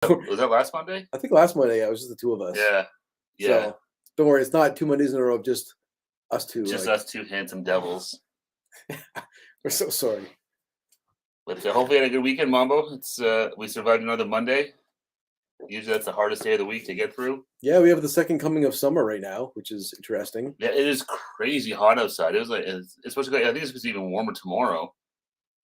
Was that last Monday? I think last Monday, yeah, it was just the two of us. Yeah. Yeah. So don't worry, it's not 2 Mondays in a row of just us two. Just us two handsome devils. We're so sorry. But hopefully you had a good weekend, Mambo. It's we survived another Monday. Usually that's the hardest day of the week to get through. Yeah, we have the second coming of summer right now, which is interesting. Yeah, it is crazy hot outside. It was like it's supposed to go. I think it's supposed to be even warmer tomorrow.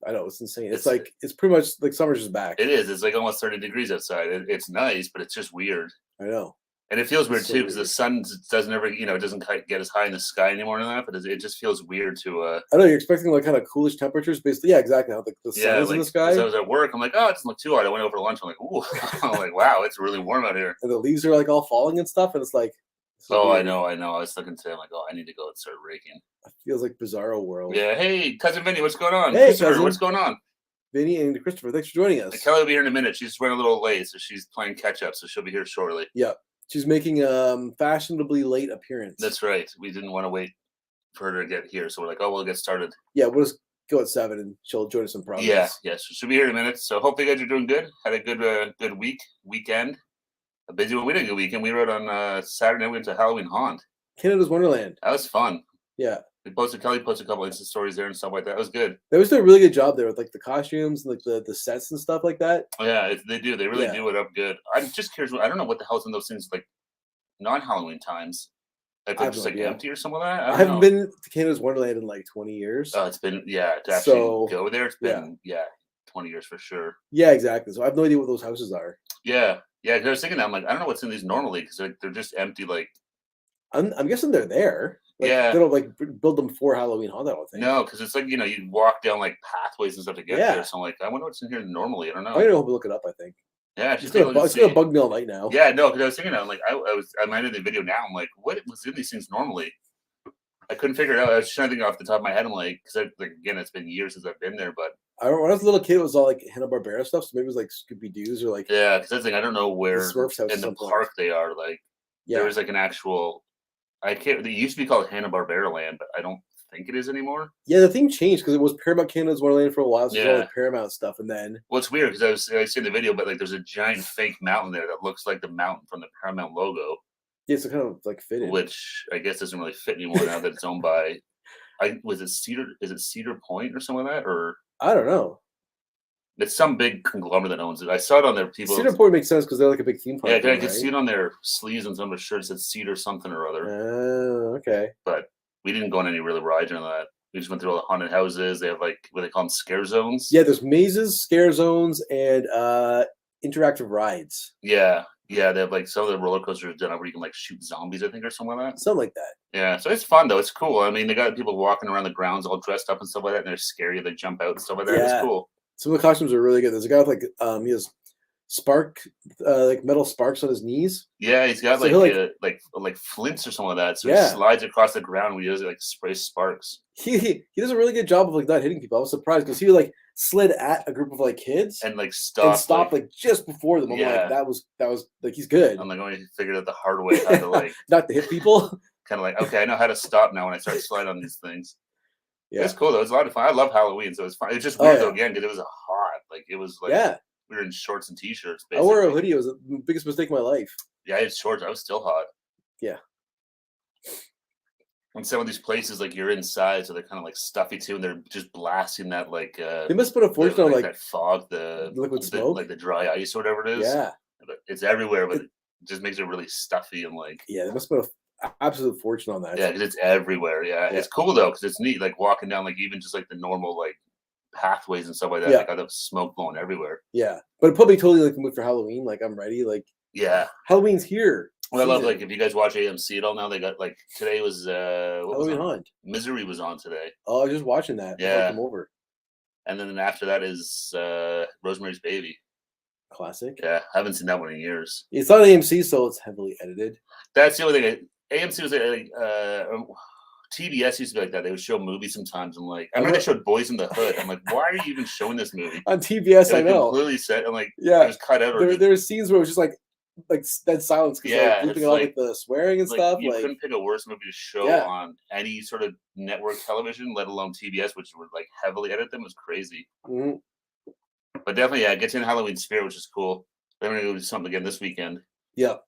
I know, it's insane. It's like it's pretty much like summer's just back. It is. It's like almost 30 degrees outside. It's nice, but it's just weird. I know. And it feels weird too because the sun doesn't ever, it doesn't get as high in the sky anymore than that. But it just feels weird to. I know you're expecting like kind of coolish temperatures, basically. Yeah, exactly. How the sun is in the sky. As I was at work, I'm like, oh, it doesn't look too hot. I went over to lunch. I'm like, ooh, I'm like, wow, it's really warm out here. And the leaves are like all falling and stuff, and it's like. Oh, weird. I know. I was looking today. I'm like, oh, I need to go and start raking. It feels like Bizarro World. Yeah. Hey, cousin Vinny, what's going on? Hey, Christopher, cousin. what's going on? Vinny and Christopher, thanks for joining us. Kelly will be here in a minute. She's running a little late, so she's playing catch up. So she'll be here shortly. Yep. She's making a fashionably late appearance. That's right. We didn't want to wait for her to get here, so we're like, oh, we'll get started. Yeah, we'll just go at 7 and she'll join us in progress. Yeah. So she'll be here in a minute. So hopefully you guys are doing good. Had a good weekend. A busy one. We did a good weekend. We rode on Saturday. We went to Halloween Haunt. Canada's Wonderland. That was fun. Yeah. Kelly posted a couple Insta stories there and stuff like that. It was good. They always do a really good job there with like the costumes and like the sets and stuff like that. Oh, yeah, they do. They really do it up good. I'm just curious. I don't know what the hell's in those things like non-Halloween times. Like they're just like empty or something like that. I haven't been to Canada's Wonderland in like 20 years. Oh, it's been to actually go there. It's been 20 years for sure. Yeah, exactly. So I have no idea what those houses are. Yeah. Because I was thinking that I'm like I don't know what's in these normally because they're just empty. Like I'm guessing they're there. Like, they don't like build them for Halloween Haunt. I don't think. No, because it's like you walk down like pathways and stuff to get there. So I'm like, I wonder what's in here normally. I don't know. I'm gonna look it up. I think. Yeah, it's gonna bug me all night now. Yeah, no, because I was thinking, I'm like, I minded the video now. I'm like, what was in these things normally? I couldn't figure it out. I was trying to think off the top of my head. I'm like, because again, it's been years since I've been there, but. When I was a little kid, it was all like Hanna-Barbera stuff. So maybe it was like Scooby Doo's or like. Yeah, because that's the thing. I don't know where in the park they are. Like, there was like an actual. It used to be called Hanna-Barbera Land, but I don't think it is anymore. Yeah, the theme changed because it was Paramount Canada's Wonderland for a while. So it was all like Paramount stuff, and then. Well, it's weird because I see the video, but like there's a giant fake mountain there that looks like the mountain from the Paramount logo. Yeah, so kind of like fitted. Which I guess doesn't really fit anymore now that it's owned by. Was it Cedar? Is it Cedar Point or something like that? Or I don't know. It's some big conglomerate that owns it. I saw it on their people. Cedar Point makes sense because they're like a big theme park. Yeah, I could see it on their sleeves and some of their shirts that Cedar something or other. Oh, okay. But we didn't go on any really rides or that. We just went through all the haunted houses. They have like what they call them, scare zones. Yeah, there's mazes, scare zones, and interactive rides. Yeah. They have like some of the roller coasters done where you can like shoot zombies, I think, or something like that. Something like that. Yeah, so it's fun though. It's cool. I mean, they got people walking around the grounds all dressed up and stuff like that, and they're scary. They jump out and stuff like that. Yeah. It's cool. Some of the costumes are really good. There's a guy with like he has like metal sparks on his knees. Yeah, he's got like flints or something like that. So he slides across the ground when he does like spray sparks. He does a really good job of like not hitting people. I was surprised because he like slid at a group of like kids and like stopped like just before them. I'm like, that was like he's good. I'm like, oh, he figured out the hard way how to like not to hit people. Kind of like, okay, I know how to stop now when I start sliding on these things. Yeah, it's cool though. It's a lot of fun. I love Halloween, so it's fun. It's just weird though again because it was hot. Like it was like we were in shorts and t-shirts. Basically. I wore a hoodie. It was the biggest mistake of my life. Yeah, I had shorts. I was still hot. Yeah. And some of these places, like you're inside, so they're kind of like stuffy too, and they're just blasting that like. They must put a fortune on like that fog, the liquid smoke, like the dry ice or whatever it is. Yeah, it's everywhere, but it just makes it really stuffy and like. Yeah, they must put an absolute fortune on that. Yeah, because it's everywhere. Yeah, it's cool though, because it's neat. Like walking down, like even just like the normal like pathways and stuff like that. Like I have smoke blowing everywhere. Yeah, but it'd probably totally like the mood for Halloween. Like I'm ready. Like Halloween's here. Well, I love like if you guys watch AMC at all now, they got like today was Halloween Haunt. Misery was on today. Oh, I was just watching that. Yeah, come over. And then after that is Rosemary's Baby. Classic. Yeah, I haven't seen that one in years. It's on AMC, so it's heavily edited. That's the only thing. AMC was like TBS used to be like that. They would show movies sometimes. I'm like, I remember they showed Boys in the Hood. I'm like, why are you even showing this movie on TBS? I know. Completely set. I'm like, it was cut out. There were scenes where it was just like dead silence because they're bleeping out like the swearing and stuff. You couldn't pick a worse movie to show on any sort of network television, let alone TBS, which would like heavily edit them. It was crazy. Mm-hmm. But definitely, it gets in Halloween spirit, which is cool. I'm gonna go do something again this weekend. Yep.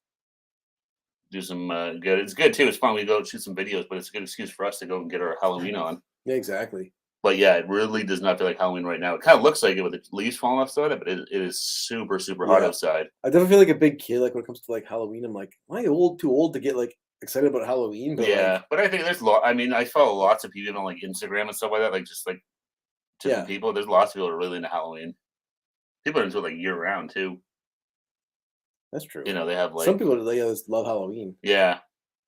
Do some good. It's good too. It's fun. We go shoot some videos, but it's a good excuse for us to go and get our Halloween on. Yeah, exactly. But yeah, it really does not feel like Halloween right now. It kind of looks like it with the leaves falling off the but it is super, super hot Yeah. outside. I definitely feel like a big kid. Like when it comes to like Halloween, I'm like, am I too old to get like excited about Halloween? But Yeah, like, but I think there's I mean, I follow lots of people on like Instagram and stuff like that, like just like different yeah, people. There's lots of people who are really into Halloween. People are into it like year round too. that's true. You know, they have Some like people they just love Halloween. yeah.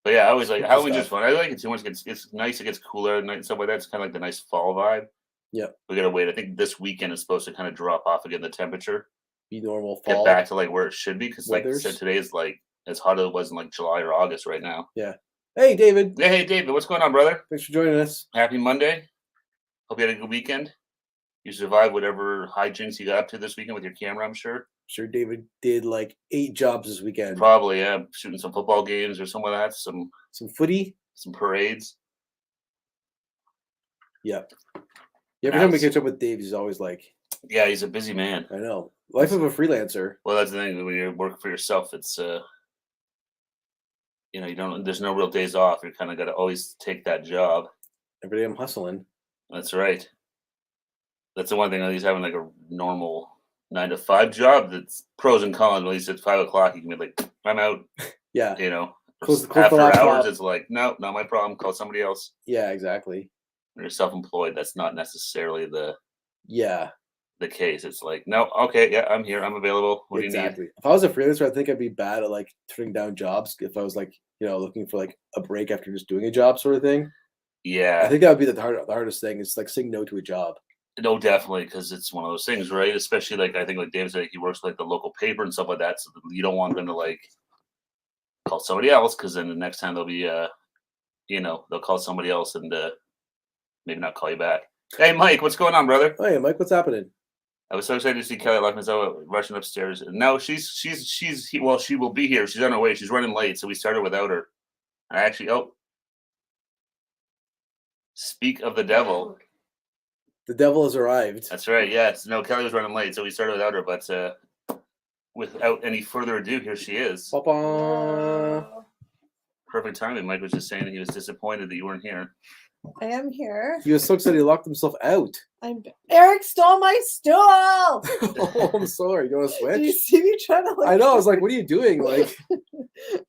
But yeah, I always like Spooky Halloween's just stuff. fun. I like it too much. It's nice. It gets cooler at night and stuff like that. It's kind of like the nice fall vibe. Yep. We gotta wait. I think this weekend is supposed to kind of drop off again the temperature, Be normal get fall back to like where it should be. Because like I said, weathers. today is like as hot as it was in like July or August right now. Yeah. Hey, David. Yeah, hey David, what's going on, brother? Thanks for joining us. Happy Monday. Hope you had a good weekend. You survived whatever hijinks you got up to this weekend with your camera, I'm sure. Sure, David did like 8 jobs this weekend. Probably, yeah. Shooting some football games or something like that. Some footy. some parades. Yep. Yeah, every time we catch up with Dave, he's always like, yeah, he's a busy man. I know. Life of a freelancer. Well, that's the thing. When you work for yourself, it's you know, you don't. There's no real days off. You kind of got to always take that job. Every day I'm hustling. That's right. That's the one thing. At least having like a normal 9 to 5 job. That's pros and cons. At least at 5 o'clock, you can be like, I'm out. Yeah. You know, Close the after laptop. hours, it's like, no, not my problem. Call somebody else. Yeah, exactly. When you're self-employed, that's not necessarily the case. It's like, no, okay, yeah, I'm here. I'm available. What do you need? Exactly. If I was a freelancer, I think I'd be bad at like turning down jobs. If I was like, looking for like a break after just doing a job sort of thing. Yeah. I think that would be the hardest thing is like saying no to a job. No, definitely, because it's one of those things, right? Especially like I think like David said, he works with like the local paper and stuff like that. So you don't want them to like call somebody else because then the next time they'll be they'll call somebody else and maybe not call you back. Hey Mike, what's going on, brother? Hey Mike, what's happening? I was so excited to see Kelly. I left myself rushing upstairs. No, well, she will be here. She's on her way. She's running late, so we started without her. I actually speak of the devil. The devil has arrived. That's right. Yes. No, Kelly was running late, so we started without her. But without any further ado, here she is. Ba-ba. Perfect timing. Mike was just saying that he was disappointed that you weren't here. I am here. He was so excited he locked himself out. Eric stole my stool. Oh, I'm sorry. You want to switch? Do you see me trying to? I know. I was like, "What are you doing? Like, do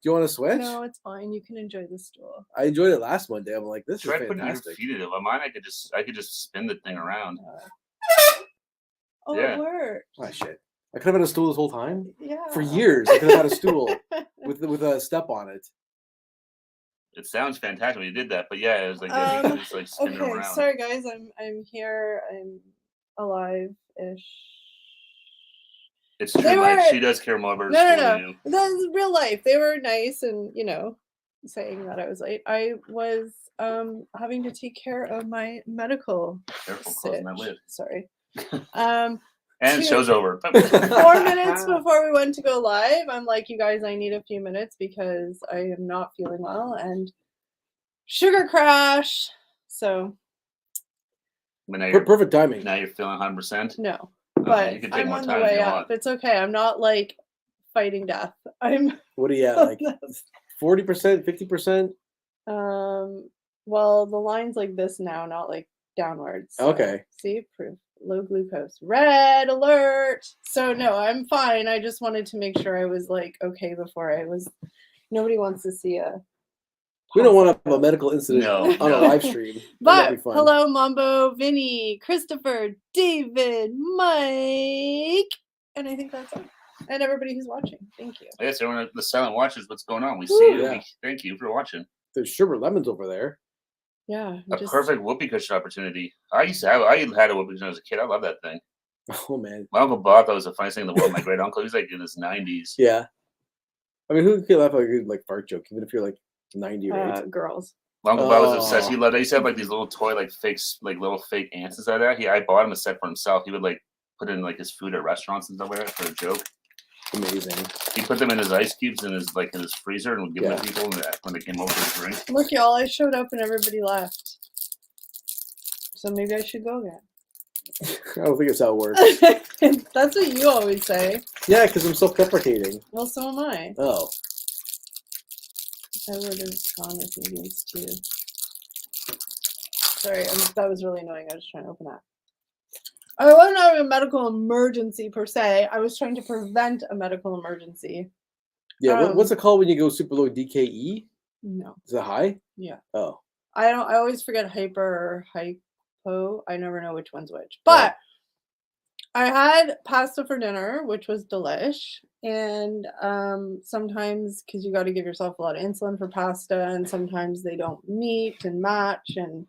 you want to switch?" No, it's fine. You can enjoy the stool. I enjoyed it last Monday. I'm like, "This Try is putting your fantastic." feet in it. On mine, I could just spin the thing around. Oh, Yeah. it worked. Oh shit! I could have had a stool this whole time. Yeah. For years, I could have had a stool with a step on it. It sounds fantastic when you did that, but yeah, it was like you could just like spin it Okay, around. sorry guys. I'm here. I'm alive-ish. It's true, They Mike. were- She does care more about her No, school no, than you. no. That's real life. They were nice, and saying that I was late. I was having to take care of my medical. Careful closing that sitch. lid. Sorry. And show's over. 4 minutes before we went to go live, I'm like, you guys, I need a few minutes because I am not feeling well and sugar crash. So But now you're, Perfect timing. now you're feeling 100%. no, You but can take I'm more on time the if way you up. want. It's okay. I'm not like fighting death. I'm What are you at? Like 40%, 50%? well, the line's like this now, not like downwards. So, Okay. see, proof. Low glucose, red alert. So no, I'm fine. I just wanted to make sure I was like okay before I was. Nobody wants to see a. We don't want to have a medical incident No, on a no. live stream. That'd But be fun. hello, Mambo, Vinny, Christopher, David, Mike, and I think that's it. And everybody who's watching. Thank you. I guess everyone, the silent watchers, what's going on? We Woo. see you. Yeah. Thank you for watching. There's sherbet lemons over there. Yeah. A perfect whoopee cushion opportunity. I had a whoopee cushion as a kid. I love that thing. Oh man. My uncle Bob thought it was the funniest thing in the world. My great uncle, he's like in his 90s. Yeah. I mean, who could laugh at a good like fart joke, even if you're like 90 or 80? Girls. My uncle Bob was obsessed. Oh. He loved. I used to have like these little toy, like fakes, like little fake ants inside that. I bought him a set for himself. He would like put in like his food at restaurants and stuff like that for a joke. Amazing. He put them in his ice cubes in his freezer and would give them to people when they came over to drink. Look, y'all, I showed up and everybody left. So maybe I should go again. I don't think it's how it works. That's what you always say. Yeah, because I'm self-deprecating. Well, so am I. Oh. I would have gone with these two. Sorry, that was really annoying. I was trying to open that. I wasn't having a medical emergency per se. I was trying to prevent a medical emergency. Yeah, what's it called when you go super low? DKE? No. Is it high? Yeah. Oh. I always forget hyper or hypo. I never know which one's which. But I had pasta for dinner, which was delish. And sometimes, because you got to give yourself a lot of insulin for pasta, and sometimes they don't meet and match. And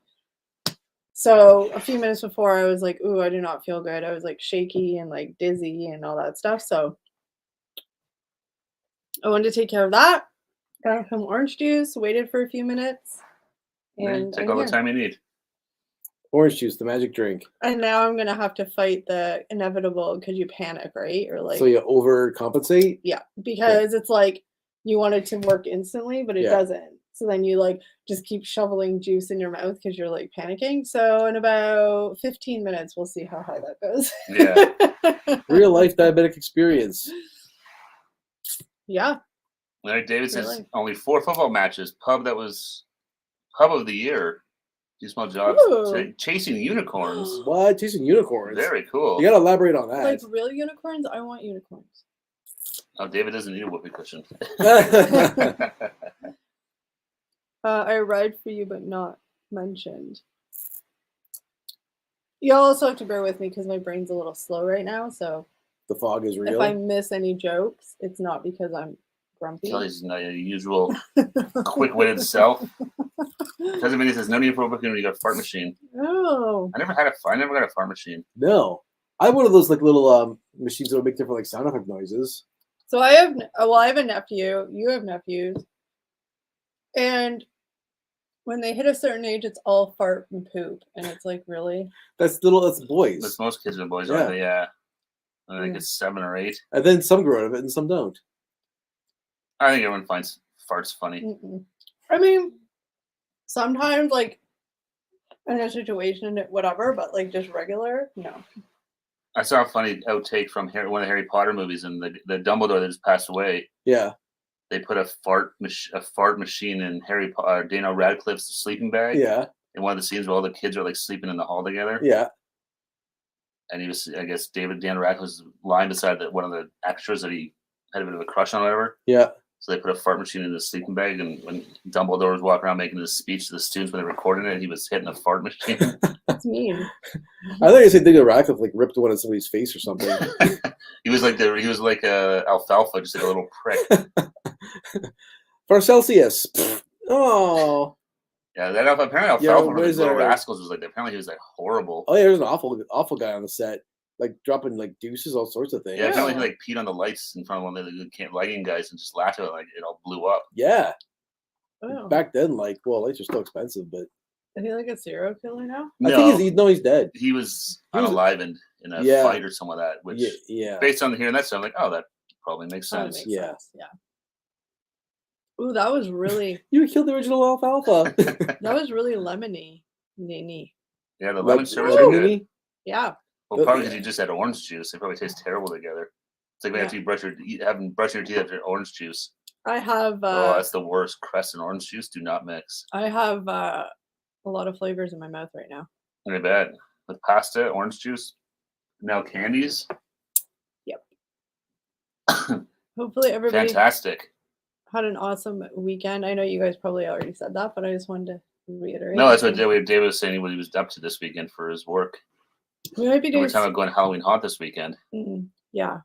so a few minutes before, I was like, ooh, I do not feel good. I was like shaky and like dizzy and all that stuff. So I wanted to take care of that. Got some orange juice, waited for a few minutes. And take all the time you need. Orange juice, the magic drink. And now I'm gonna have to fight the inevitable because you panic, right? Or like, so you overcompensate? Yeah, because it's like you want it to work instantly, but it doesn't. So then you like just keep shoveling juice in your mouth because you're like panicking. So in about 15 minutes, we'll see how high that goes. Yeah. Real life diabetic experience. Yeah. Larry David says only 4 football matches. Pub of the year. Do small jobs. Chasing unicorns. What? Chasing unicorns? Very cool. You gotta elaborate on that. Like real unicorns? I want unicorns. Oh, David doesn't need a whoopee cushion. I ride for you, but not mentioned. You also have to bear with me because my brain's a little slow right now. So the fog is real. If I miss any jokes, it's not because I'm grumpy. Kelly's not your usual quick-witted self. Doesn't mean he says no need for a book when you got a fart machine. Oh. I never got a fart machine. No. I have one of those like little machines that will make different like sound effect noises. So I have a nephew. You have nephews. And when they hit a certain age, it's all fart and poop. And it's like, really? That's boys. That's most kids are boys, aren't they? Yeah. I think it's 7 or 8. And then some grow out of it and some don't. I think everyone finds farts funny. Mm-mm. I mean, sometimes like in a situation, whatever, but like just regular, no. I saw a funny outtake from one of the Harry Potter movies, and the Dumbledore that just passed away. Yeah. They put a fart machine in Daniel Radcliffe's sleeping bag. Yeah. In one of the scenes where all the kids are like sleeping in the hall together. Yeah. And he was, I guess, Daniel Radcliffe was lying beside one of the extras that he had a bit of a crush on or whatever. Yeah. So they put a fart machine in his sleeping bag, and when Dumbledore was walking around making his speech to the students when they were recording it, he was hitting a fart machine. That's mean. I thought you said Daniel Radcliffe like ripped one of somebody's face or something. he was like alfalfa, just like a little prick. Paracelsus. Oh. Yeah, that apparently alfalfa for Little Rascals was like apparently he was like horrible. Oh yeah, there's an awful guy on the set. Like dropping like deuces, all sorts of things. Yeah, apparently he like peed on the lights in front of one of the lighting guys and just laughed at it like it all blew up. Yeah. Oh. Back then, like, well, lights are still expensive, but is he like a serial killer now? I think he's dead. He was unalivened in a fight or some of that, which based on hearing that stuff, I'm like, oh, that probably makes sense. Makes sense. Yeah. Ooh, that was really you killed the original alfalfa. That was really lemony. Nini. Yeah, the lemon sherbets are good. Yeah. Well, probably because you just had orange juice. They probably taste terrible together. It's like after you brushing your teeth after orange juice. I have. Oh, that's the worst. Crest and orange juice do not mix. I have a lot of flavors in my mouth right now. Very bad. With pasta, orange juice, now candies. Yep. Hopefully everybody fantastic. Had an awesome weekend. I know you guys probably already said that, but I just wanted to reiterate. No, that's what David was saying. What he was up to this weekend for his work. We might be doing. We're talking about going Halloween haunt this weekend. Yeah.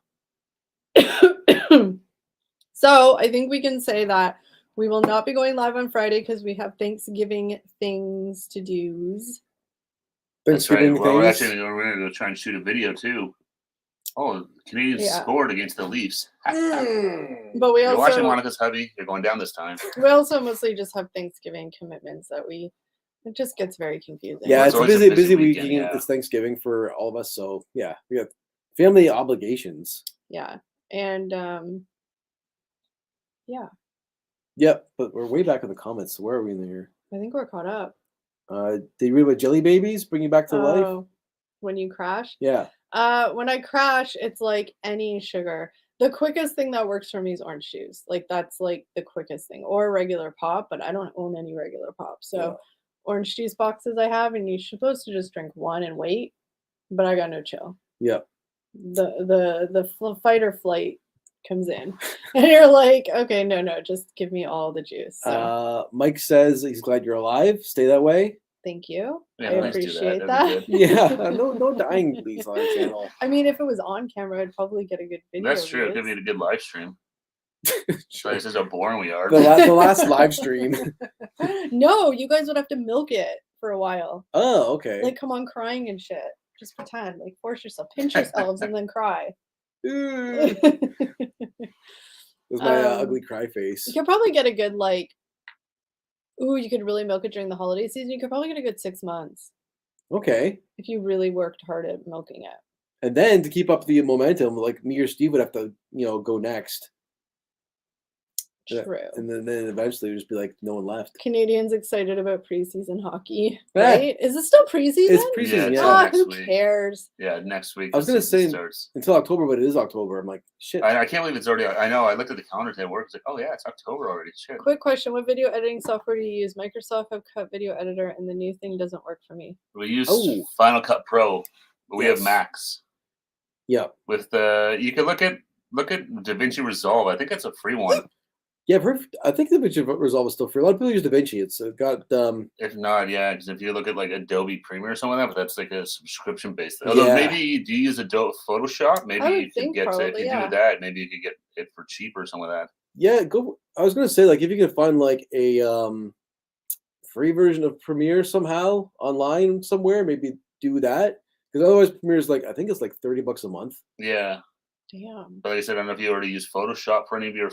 So I think we can say that we will not be going live on Friday because we have Thanksgiving things to do. That's right. Well, we're going to try and shoot a video too. Oh, Canadians scored against the Leafs. But we also you're watching Monica's hubby. You're going down this time. We also mostly just have Thanksgiving commitments that it just gets very confusing. Yeah, it's a busy weekend. Yeah. It's Thanksgiving for all of us, so yeah, we got family obligations. Yeah, and yeah. Yep, but we're way back in the comments. So where are we in there? I think we're caught up. Did you read about jelly babies bring you back to life? When you crash? Yeah. When I crash, it's like any sugar. The quickest thing that works for me is orange juice. Like that's like the quickest thing, or regular pop. But I don't own any regular pop, so Yeah. orange juice boxes I have, and you're supposed to just drink one and wait. But I got no chill. Yeah. The fight or flight comes in, and you're like, okay, no, just give me all the juice. So Mike says he's glad you're alive. Stay that way. thank you. Yeah, I please do that. appreciate That'd that. be Yeah. No dying, please, on our channel. I mean, if it was on camera, I'd probably get a good video. That's true. It could be a good live stream. So this is how boring we are. The last live stream. No, you guys would have to milk it for a while. Oh, okay. Like, come on, crying and shit. Just pretend. Like, force yourself, pinch yourselves, and then cry. Ooh. You That's my ugly cry face. could probably get a good like. Ooh, you could really milk it during the holiday season. You could probably get a good 6 months Okay. if you really worked hard at milking it. And then to keep up the momentum, like me or Steve would have to, go next. Yeah, True. And then eventually it would just be like no one left. Canadians excited about preseason hockey, Yeah. right? Is it still preseason? It's preseason, it's yeah. Ah, next who week. cares? Yeah, next week. I was the gonna season say- starts. Until October, but it is October. I'm like, shit. I can't believe it's already. I know. I looked at the calendar today. Work. It's like, oh yeah, it's October already. Shit. Quick question: what video editing software do you use? Microsoft have Cut Video Editor, and the new thing doesn't work for me. We use Oh. Final Cut Pro, but we have Yes. Max. Yeah. With you can look at DaVinci Resolve. I think that's a free one. Yeah, I think DaVinci Resolve is still free. A lot of people use DaVinci. It's got If not, yeah, because if you look at like Adobe Premiere or something like that, but that's like a subscription based. Although Yeah. maybe do you use Adobe Photoshop? Maybe would you could think get if probably, you yeah. do that, maybe you could get it for cheaper or something like that. yeah, go. I was gonna say like if you can find like a free version of Premiere somehow online somewhere, maybe do that. Because otherwise Premiere's like I think it's like $30 a month. Yeah. Damn. But like I said, I don't know if you already use Photoshop for any of your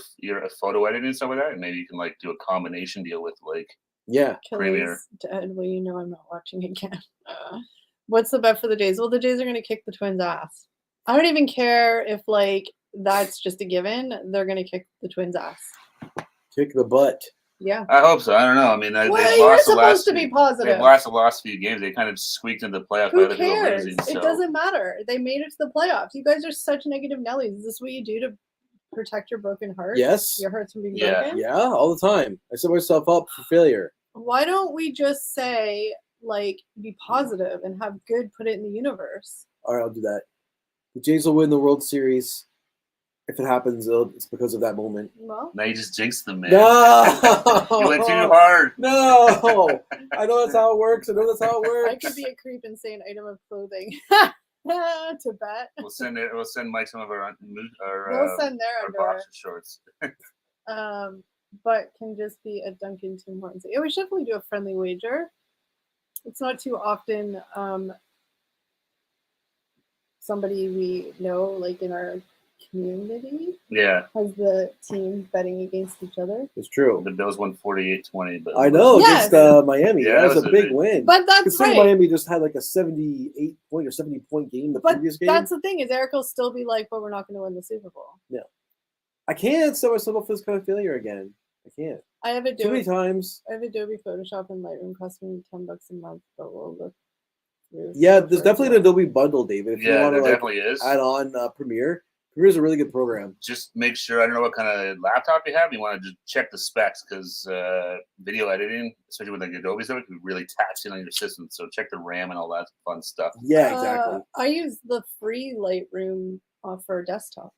photo editing and stuff like that. And maybe you can like do a combination deal with like Yeah. Premiere. Kelly's dead. Well, you know I'm not watching again. What's the bet for the Jays? Well, the Jays are going to kick the Twins' ass. I don't even care if like that's just a given. They're going to kick the Twins' ass. Kick the butt. Yeah. I hope so. I don't know. I mean, Well, they've you're lost the last supposed to be few- positive. They've lost the last few games. They kind of squeaked into the playoffs by Who other people cares? losing. So It doesn't matter. They made it to the playoffs. You guys are such negative Nellies. Is this what you do to protect your broken heart? Yes. Your heart's from being Yeah. broken? Yeah, all the time. I set myself up for failure. Why don't we just say, like, be positive and have good put it in the universe? All right, I'll do that. The Jays will win the World Series. If it happens, it's because of that moment. Well, now you just jinxed them, man. No, You went too hard. No, I know that's how it works. I know that's how it works. I could be a creep and say an item of clothing to bet. We'll send it. We'll send Mike some of our We'll send their our underwear. boxer shorts. But can just be a Dunkin' Tim Hortons. Yeah, we should definitely do a friendly wager. It's not too often somebody we know, like in our community, Yeah, has the team betting against each other. It's true. the Bills won 48-20, but I know Yes. against Miami. Yeah, that was a big win. But that's Considering right. Miami just had like a 78 point or 70 point game the But previous game. that's the thing is Eric will still be like, but we're not going to win the Super Bowl. I can't set myself up for this kind of failure again. I can't. I have Too many Adobe. times. I have Adobe Photoshop and Lightroom cost me $10 a month, but we'll look through. Yeah, so there's far, definitely so- an Adobe bundle, David. If you yeah, want there to like definitely is. add on Premiere. Premiere's a really good program. Just make sure. I don't know what kind of laptop you have. You want to just check the specs because video editing, especially with like Adobe stuff, it can be really taxing on your system. So check the RAM and all that fun stuff. Yeah, exactly. I use the free Lightroom for desktop,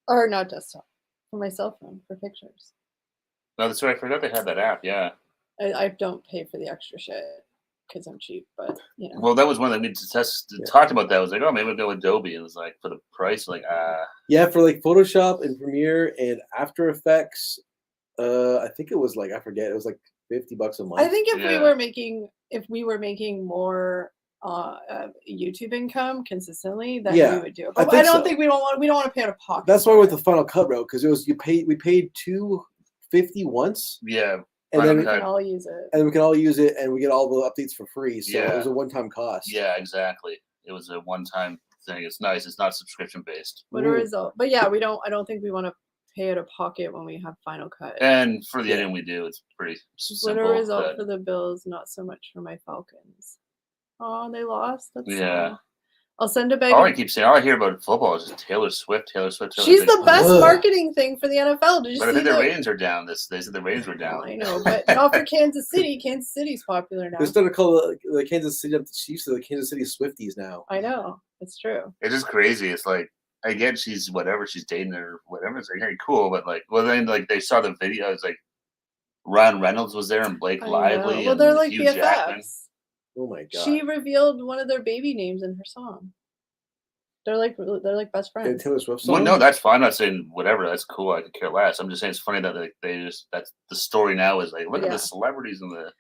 or not desktop, for my cell phone for pictures. No, that's right. I forgot they had that app. Yeah. I don't pay for the extra shit because I'm cheap, but you know. Well, that was one that we talked about. That I was like, oh, maybe we'll go Adobe. And it was like for the price, like Yeah, for like Photoshop and Premiere and After Effects, I think it was like I forget. It was like $50 a month. I think if Yeah. we were making more YouTube income consistently, then Yeah, we would do it. I But think I don't so. think we don't want to pay out of pocket. That's why for with it. the Final Cut route because it was we paid $250 once, yeah. and Final then we Cut. can all use it. and we can all use it and we get all the updates for free. So Yeah. it was a one-time cost. Yeah, exactly. It was a one-time thing. It's nice. It's not subscription based. What a Mm. result! But yeah, I don't think we want to pay out of pocket when we have Final Cut. And for the Yeah. editing we do, it's pretty What simple. a result but- for the Bills, not so much for my Falcons. Oh, they lost. That's Yeah. sad. I'll send a bag. All of- I keep saying, all I hear about football is just Taylor Swift, Taylor Swift. Taylor She's Swift. the best Ugh. marketing thing for the NFL. Did you But I see think the the? ratings are down. They said the ratings were down. I know, but not for Kansas City. Kansas City's popular now. They're starting to call the Kansas City, the Chiefs, or the Kansas City Swifties now. I know, it's true. It's just crazy. It's like, I get she's whatever, she's dating or whatever. It's like, hey, cool. But like, well, then like they saw the video. It's like Ryan Reynolds was there and Blake I know. Lively. Well, and they're like Hugh Jackman. BFFs. Oh my god. She revealed one of their baby names in her song. They're like best The friends. Taylor Swift song. Well, no, that's fine. I'm not saying whatever. That's cool. I could care less. I'm just saying it's funny that like, that's the story now is like, look at Yeah. the celebrities and the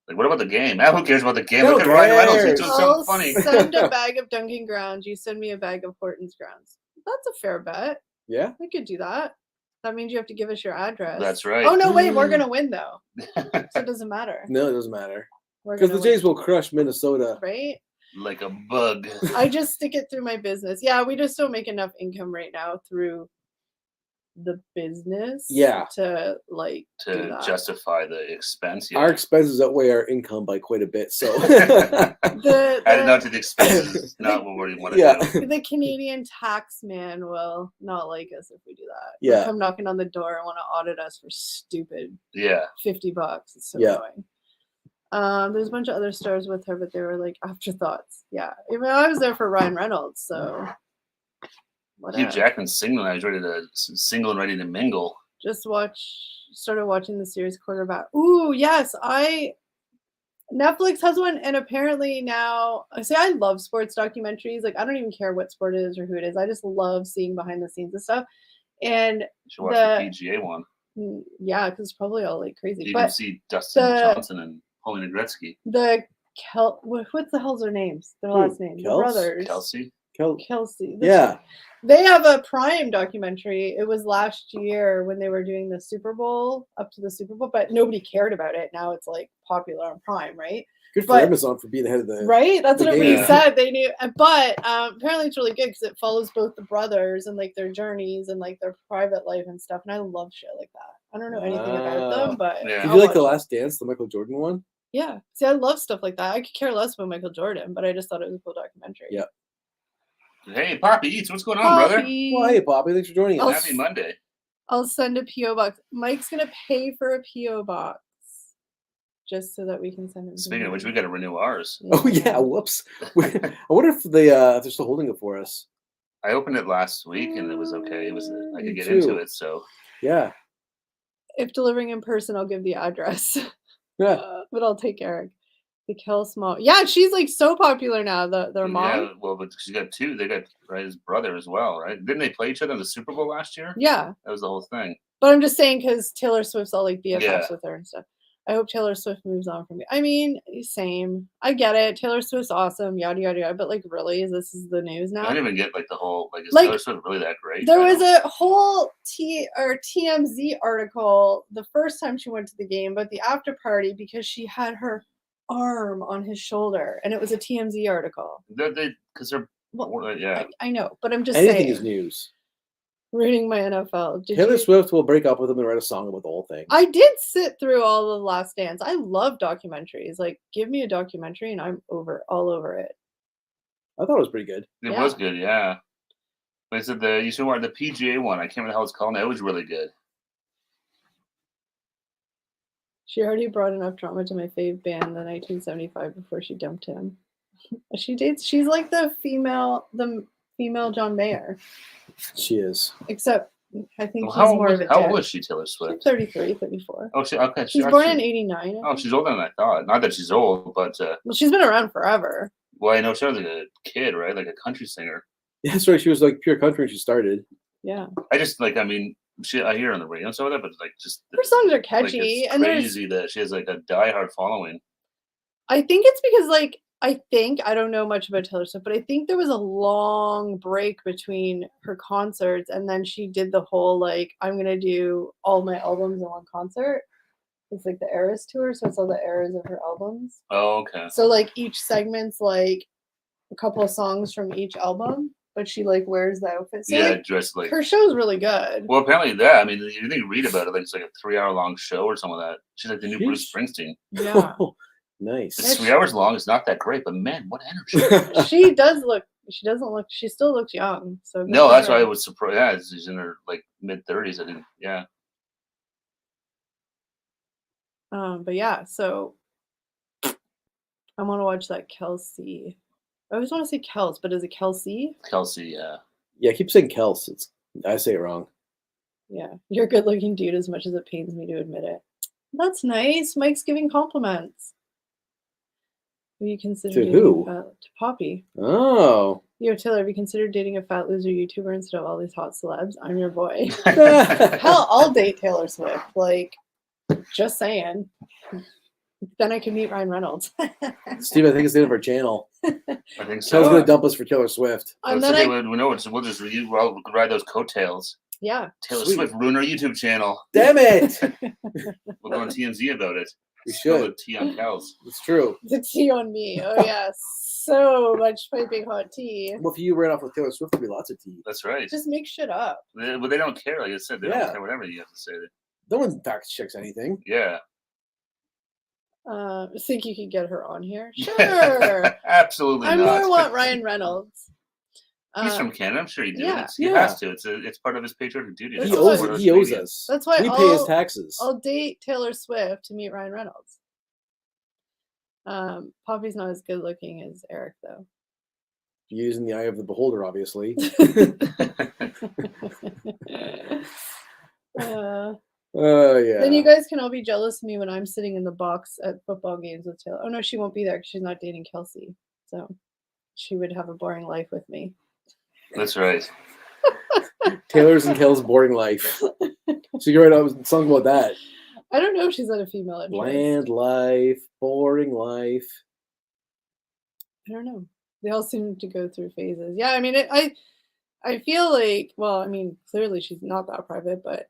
like. What about the game? Now who cares about the game? Who Look at Ryan Reynolds. He's cares? doing I'll something funny. send a bag of Dunkin' Grounds. You send me a bag of Horton's Grounds. That's a fair bet. Yeah. We could do that. That means you have to give us your address. That's right. Oh no, wait, we're gonna win though, so it doesn't matter. No, it doesn't matter We're because gonna the Jays win, will crush Minnesota. right? Like a bug. I just stick it through my business. Yeah, we just don't make enough income right now through the business. Yeah. To like do To that. justify the expense. Yeah. Our expenses outweigh our income by quite a bit. So the, Added on to the expenses, not what we want to Yeah. do. the Canadian tax man will not like us if we do that. Yeah. They'll come knocking on the door and want to audit us for stupid Yeah. $50. It's so Yeah. annoying. There's a bunch of other stars with her, but they were like afterthoughts. Yeah. Even I was there for Ryan Reynolds, so Hugh whatever. Jackman's single and I was ready to single and ready to mingle. Just started watching the series Quarterback. Ooh, yes, Netflix has one, and apparently now I love sports documentaries. Like I don't even care what sport it is or who it is. I just love seeing behind the scenes and stuff. And You should watch the PGA one. yeah, because it's probably all like crazy. You but can see Dustin Johnson and Paulie Gretzky. the what the hell's their names? Their Who? last names? The Kels? brothers. Kelsey. Kelsey. yeah, They have a Prime documentary. It was last year when they were doing the Super Bowl, up to the Super Bowl, but nobody cared about it. Now it's like popular on Prime, right? good for But- Amazon for being ahead of the. Right? That's the what we game. said. They knew. But apparently it's really good because it follows both the brothers and like their journeys and like their private life and stuff. And I love shit like that. I don't know anything about them, but Yeah. Did I'll you like The watch it. Last Dance, the Michael Jordan one? Yeah. See, I love stuff like that. I could care less about Michael Jordan, but I just thought it was a cool documentary. Yeah. Hey, Poppy Eats, what's going on, brother? Poppy. Well, hey, Bobby, thanks for joining I'll us. Happy Monday. I'll send a PO box. Mike's gonna pay for a PO box just so that we can send him. Speaking of which, we got to renew ours. Oh yeah, whoops. I wonder if they're still holding it for us. I opened it last week and it was okay. It was I Me could get too. into it. So Yeah, If delivering in person, I'll give the address. yeah. But I'll take Eric. The Kel Small. Yeah, she's like so popular now. Their mom. yeah, well, but she got two. They got his brother as well, right? Didn't they play each other in the Super Bowl last year? Yeah, That was the whole thing. but I'm just saying because Taylor Swift's all like BFFs Yeah. with her and stuff. I hope Taylor Swift moves on from me. I mean, same. I get it. Taylor Swift's awesome. Yada yada yada. But like, really, this is the news I now? don't even get like the whole is Like, Taylor Swift really that great? There I was don't- a whole TMZ article the first time she went to the game, but the after party because she had her arm on his shoulder, and it was a TMZ article. because they're Well, yeah. I know, but I'm just Anything saying. is news. Reading my NFL. Taylor Swift will break up with him and write a song about the whole thing. I did sit through all of Last Dance. I love documentaries. Like, give me a documentary and I'm all over it. I thought it was pretty good. It Yeah. was good, yeah. But I said you should watch the PGA one. I can't remember how it's called now. It was really good. She already brought enough drama to my fave band, the 1975, before she dumped him. She's like the female John Mayer, She is. except I think Well, he's more of a how old dick. was she, Taylor She's Swift? 33, 34. Oh, okay. She's born in 89. Oh, she's older than I thought. Not that she's old, but Well, she's been around forever. well, I know she was like a kid, right? Like a country singer. Yeah, that's right. She was like pure country when she started. Yeah. I just I mean, I hear her on the radio and stuff like that, but like just Her songs are like, catchy. it's And there's crazy that she has like a diehard following. I think it's because I don't know much about Taylor Swift, but I think there was a long break between her concerts and then she did the whole like I'm gonna do all my albums in one concert. It's like the Eras tour, so it's all the eras of her albums. Oh, okay. So like each segment's like a couple of songs from each album, but she like wears the outfit. So Yeah, like, dressed like. her show's really good. Well, apparently that. I mean, you think you read about it, like it's like a 3-hour long show or something like that. She's like the new Bruce Sheesh. Springsteen. Yeah. Nice. It's 3 hours long. It's not that great, but man, what energy! She does look She doesn't look. She still looks young. So good No, for that's why I her. was surprised. Yeah, she's in her like mid-30s. I didn't. Yeah. But yeah, so I want to watch that Kelsey. I always want to say Kels, but is it Kelsey? Kelsey. Yeah. Yeah, I keep saying Kels. I say it wrong. Yeah, you're a good-looking dude. As much as it pains me to admit it. That's nice. Mike's giving compliments. Have you considered To dating who? to Poppy? Oh. Yo, Taylor, have you considered dating a fat loser YouTuber instead of all these hot celebs? I'm your boy. Hell, Hell, I'll date Taylor Swift. Like, just saying. Then I can meet Ryan Reynolds. Steve, I think it's the end of our channel. I think Kel's so. gonna dump us for Taylor Swift. And It's then okay. I, We know we'll just ride those coattails. yeah. Taylor Sweet. Swift ruined our YouTube channel. Damn it! We'll go on TMZ about it. We Spill should. the tea on cows. It's true. The tea on me. Oh, yeah. So much piping hot tea. Well, if you ran off with Taylor Swift, there'd be lots of tea. That's right. Just make shit up. But they don't care. Like I said, they Yeah. don't care whatever you have to say. No one fact checks anything. Yeah. Think you could get her on here? Sure. Absolutely I not. more want Ryan Reynolds. He's from Canada. I'm sure he did. yeah. He has to. It's part of his patriotic duty. That's He why- owes Support it. those He owes Canadians. us. That's why we pay his taxes. I'll date Taylor Swift to meet Ryan Reynolds. Poppy's not as good looking as Eric, though. Using the eye of the beholder, obviously. Oh yeah. Then you guys can all be jealous of me when I'm sitting in the box at football games with Taylor. Oh no, she won't be there because she's not dating Kelsey. So she would have a boring life with me. That's right. Taylor's and Kel's boring life. So you write a song about that. I don't know if she's had a female interest. Bland life, boring life. I don't know. They all seem to go through phases. Yeah, I mean, I feel like, well, I mean, clearly she's not that private, but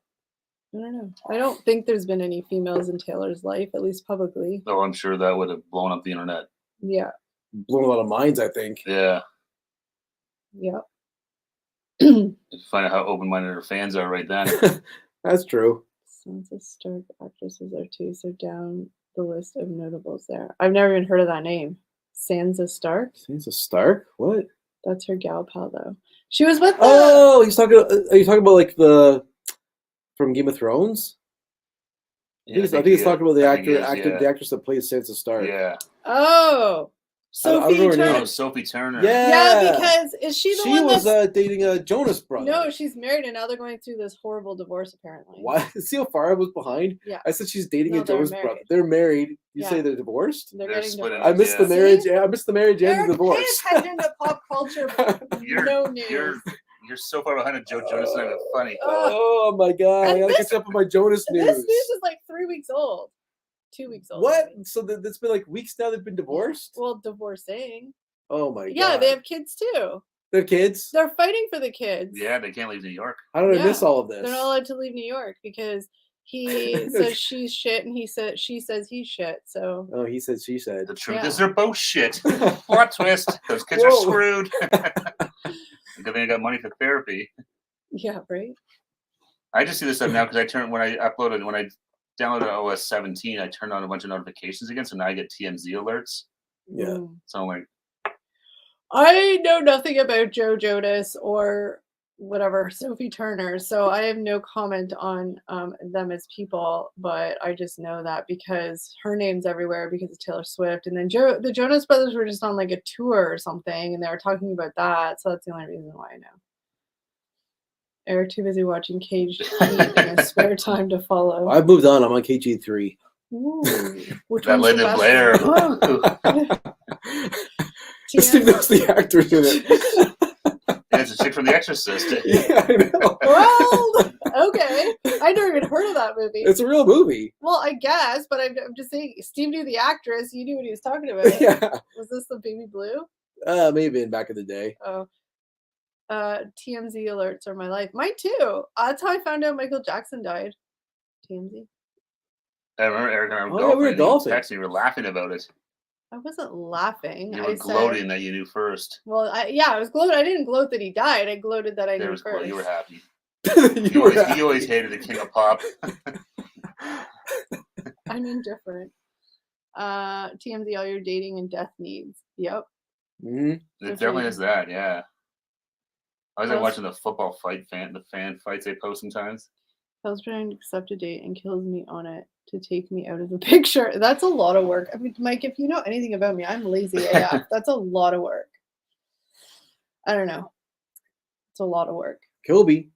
I don't know. I don't think there's been any females in Taylor's life, at least publicly. Oh, I'm sure that would have blown up the internet. Yeah. Blown a lot of minds, I think. Yeah. Yeah. You find out how open-minded her fans are right then. That's true. Sansa Stark actresses are too, so down the list of notables there. I've never even heard of that name. Sansa Stark? Sansa Stark? What? That's her gal pal, though. She was with the... Oh, he's talking. Are you talking about like the from Game of Thrones? Yeah, I think he's talking about the I think he is, the actress that plays Sansa Stark. Yeah. Oh! I don't Sophie know her name. Turner. Oh, Sophie Turner. Yeah. Yeah, because is she the she one was that's... dating a Jonas brother. No, she's married, and now they're going through this horrible divorce, apparently. Why? See how far I was behind? Yeah. I said she's dating No, a they're Jonas brother. married. They're married. You Yeah. say they're divorced? They're They're getting splitting divorced. I missed Yeah. the marriage. See? I missed the marriage and Eric, the divorce. pay attention to pop culture. No news. You're so far behind of Joe Jonas. It's not even funny. Oh my god! I And gotta this- catch up on my Jonas news. This news is like 3 weeks old. 2 weeks old. What? maybe. So that's been like weeks now. They've been divorced. Well, divorcing. Oh my god! Yeah, they have kids too. They have kids. They're fighting for the kids. Yeah, they can't leave New York. How did I Yeah. miss all of this? They're not allowed to leave New York because he says she's shit and she says he's shit. So Oh, he said. She said. The truth Yeah. is they're both shit. Plot twist. Those kids are Whoa. screwed. Good thing I got money for therapy. yeah, right. I just see this stuff now because when I downloaded OS 17, I turned on a bunch of notifications again, so now I get TMZ alerts. Yeah. Mm. So I'm like, I know nothing about Joe Jonas or whatever Sophie Turner, so I have no comment on them as people. But I just know that because her name's everywhere because of Taylor Swift, and then the Jonas Brothers were just on like a tour or something, and they were talking about that. So that's the only reason why I know. Eric too busy watching Caged Heat in his spare time to follow. I've moved on. I'm on KG3. Ooh, which that one's the Linda best Blair. one? Steve knows the actors in it. Yeah, it's a chick from The Exorcist. Yeah, I know. Well, okay. I never even heard of that movie. It's a real movie. Well, I guess, but I'm just saying, Steve knew the actress. You knew what he was talking about. Yeah. Was this the Baby Blue? Maybe in back in the day. Oh. TMZ alerts are my life. Mine too. That's how I found out Michael Jackson died. TMZ. I remember Eric and I were Oh, yeah, we were golfing. golfing. You were laughing about it. I wasn't laughing. You I were said, gloating that you knew first. well, I was gloating. I didn't gloat that he died. I gloated that I There knew was first. you were happy. You were You always hated the king of pop. I'm indifferent. TMZ, all your dating and death needs. Yep. Hmm. It Which definitely is- is that, yeah. I was like Plus- watching the football the fan fights they post sometimes. Tells trying to accept a date and kills me on it to take me out of the picture. That's a lot of work. I mean, Mike, if you know anything about me, I'm lazy AF. That's a lot of work. I don't know. It's a lot of work. Kobe.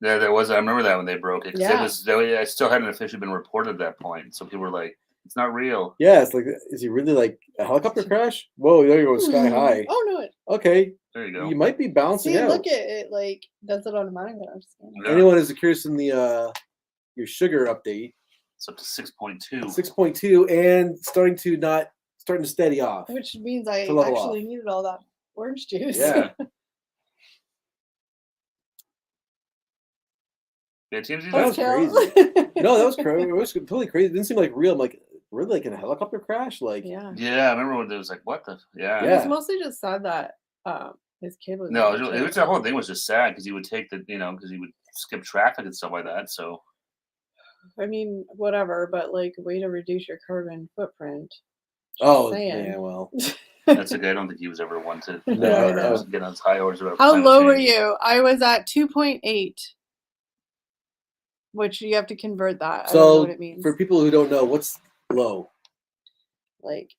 Yeah, there was. I remember that when they broke it. 'Cause Yeah. it was. It still hadn't officially been reported at that point, so people were like, "It's not real." Yeah, it's like, is he really like a helicopter crash? Whoa, there you go, sky high. Oh no! Okay, There you go. you might be bouncing See, out. look at it. Like does it automatically? I'm just kidding. Yeah. Anyone is curious in the your sugar update, It's up to 6.2. 6.2, and starting to steady off. Which means I To level actually off. needed all that orange juice. Yeah. Yeah, TMZ's That was Kill. No, that was crazy. It was totally crazy. It didn't seem like real. I'm like, really, like in a helicopter crash? Like, Yeah. Yeah, I remember when it was like, "What the?" Yeah. Yeah. It was mostly just sad that his kid was. No, in it was the whole thing was just sad because he would take the because he would skip traffic and stuff like that. So I mean, whatever, but like, way to reduce your carbon footprint. Just oh, saying. yeah, well. that's okay. I don't think he was ever one to No. get on his high horse about. How climate low were change. you? I was at 2.8, which you have to convert that. I don't know So, what it means. for people who don't know, what's low? Like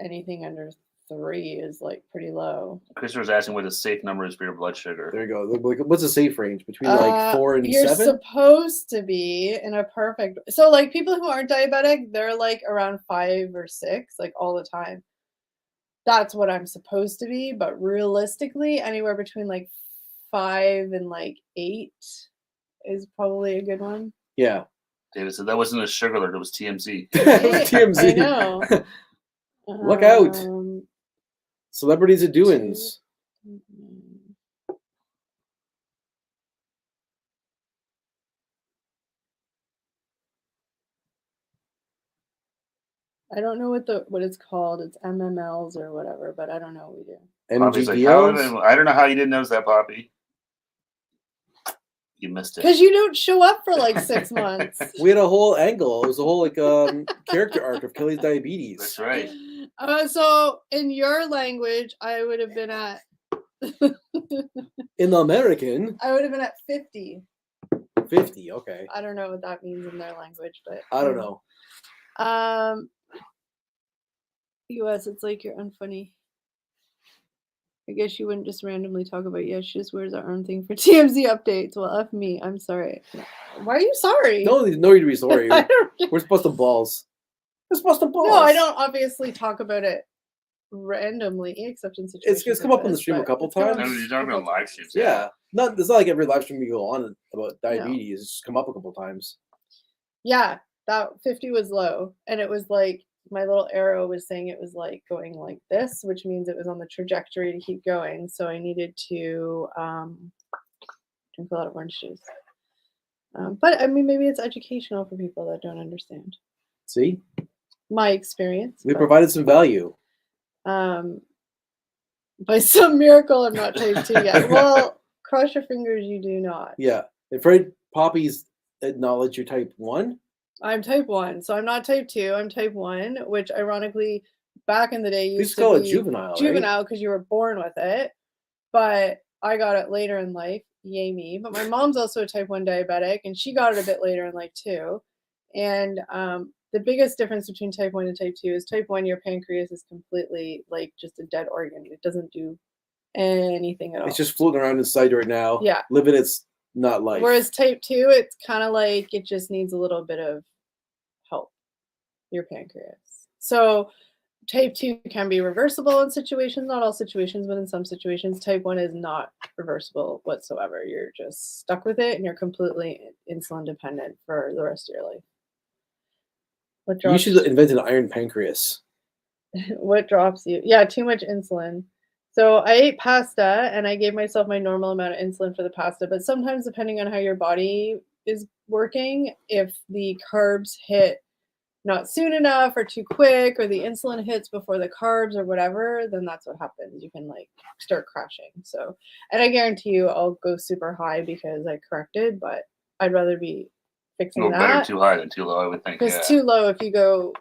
anything under 3 is like pretty low. Christopher was asking what the safe number is for your blood sugar. There you go. Like, what's the safe range? Between like 4 and You're 7? supposed to be in a perfect. So like people who aren't diabetic, they're like around 5 or 6, like all the time. That's what I'm supposed to be, but realistically, anywhere between like 5 and like 8 is probably a good one. Yeah. David said that wasn't a sugar alert; it was TMZ. It was TMZ. I know. Look out. Um, Celebrities are doings. I don't know what it's called. It's MMLs or whatever, but I don't know what we do. Poppy's like, how MGDLs? I don't know how you didn't notice that, Poppy. You missed it. Because you don't show up for like 6 months. We had a whole angle. It was a whole like character arc of Kelly's diabetes. That's right. So in your language, I would have been at In the American, I would have been at 50. 50. Okay. I don't know what that means in their language, but I don't know. US, it's like you're unfunny. I guess you wouldn't just randomly talk about, yeah, she just wears our own thing for TMZ updates. Well, F me. I'm sorry. Why are you sorry? No need to be sorry. I don't, We're supposed to balls. We're supposed to balls. no, I don't obviously talk about it randomly, except in situations. It's come like up on the this, stream a but couple it's come times. up No, you're talking about live streams. Yeah. It's not like every live stream you go on about diabetes. It's just come up a couple times. Yeah, that 50 was low. And it was like, my little arrow was saying it was like going like this, which means it was on the trajectory to keep going. So I needed to drink a lot of orange juice. But I mean, maybe it's educational for people that don't understand See? my experience. We but, provided some value. by some miracle, I'm not type 2 yet. Well, cross your fingers, you do not. Yeah. Afraid Poppy's acknowledge you're type 1. I'm type 1, so I'm not type 2. I'm type 1, which ironically, back in the day, You used just call to it be juvenile, right? juvenile because you were born with it. But I got it later in life. Yay me! But my mom's also a type 1 diabetic, and she got it a bit later in life too. And the biggest difference between type 1 and type 2 is type 1, your pancreas is completely like just a dead organ. It doesn't do anything at all. It's just floating around inside right now. Yeah. Living its not life. Whereas type 2, it's kind of like it just needs a little bit of help, your pancreas. So type 2 can be reversible in situations, not all situations, but in some situations. Type 1 is not reversible whatsoever. You're just stuck with it and you're completely insulin dependent for the rest of your life. What You drops, should invent an iron pancreas. what drops you? Yeah, too much insulin. So I ate pasta and I gave myself my normal amount of insulin for the pasta, but sometimes depending on how your body is working, if the carbs hit not soon enough or too quick, or the insulin hits before the carbs or whatever, then that's what happens. You can like start crashing. So, and I guarantee you I'll go super high because I corrected, but I'd rather be fixing Well, better that. too high than too low, I would think. Because Yeah. too low, if you go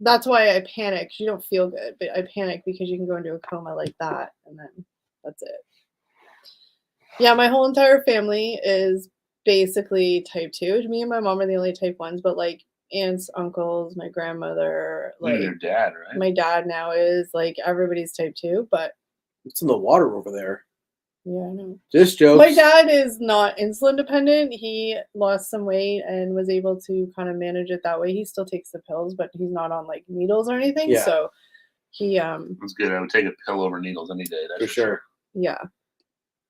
That's why I panic. You don't feel good, but I panic because you can go into a coma like that, and then that's it. Yeah, my whole entire family is basically type 2. Me and my mom are the only type 1s, but like aunts, uncles, my grandmother, Even like your dad, right? my dad now is like everybody's type 2, but It's in the water over there. yeah, I know. Just jokes. My dad is not insulin dependent. He lost some weight and was able to kind of manage it that way. He still takes the pills, but he's not on like needles or anything. Yeah. So he That's good. I would take a pill over needles any day. That's For sure. yeah.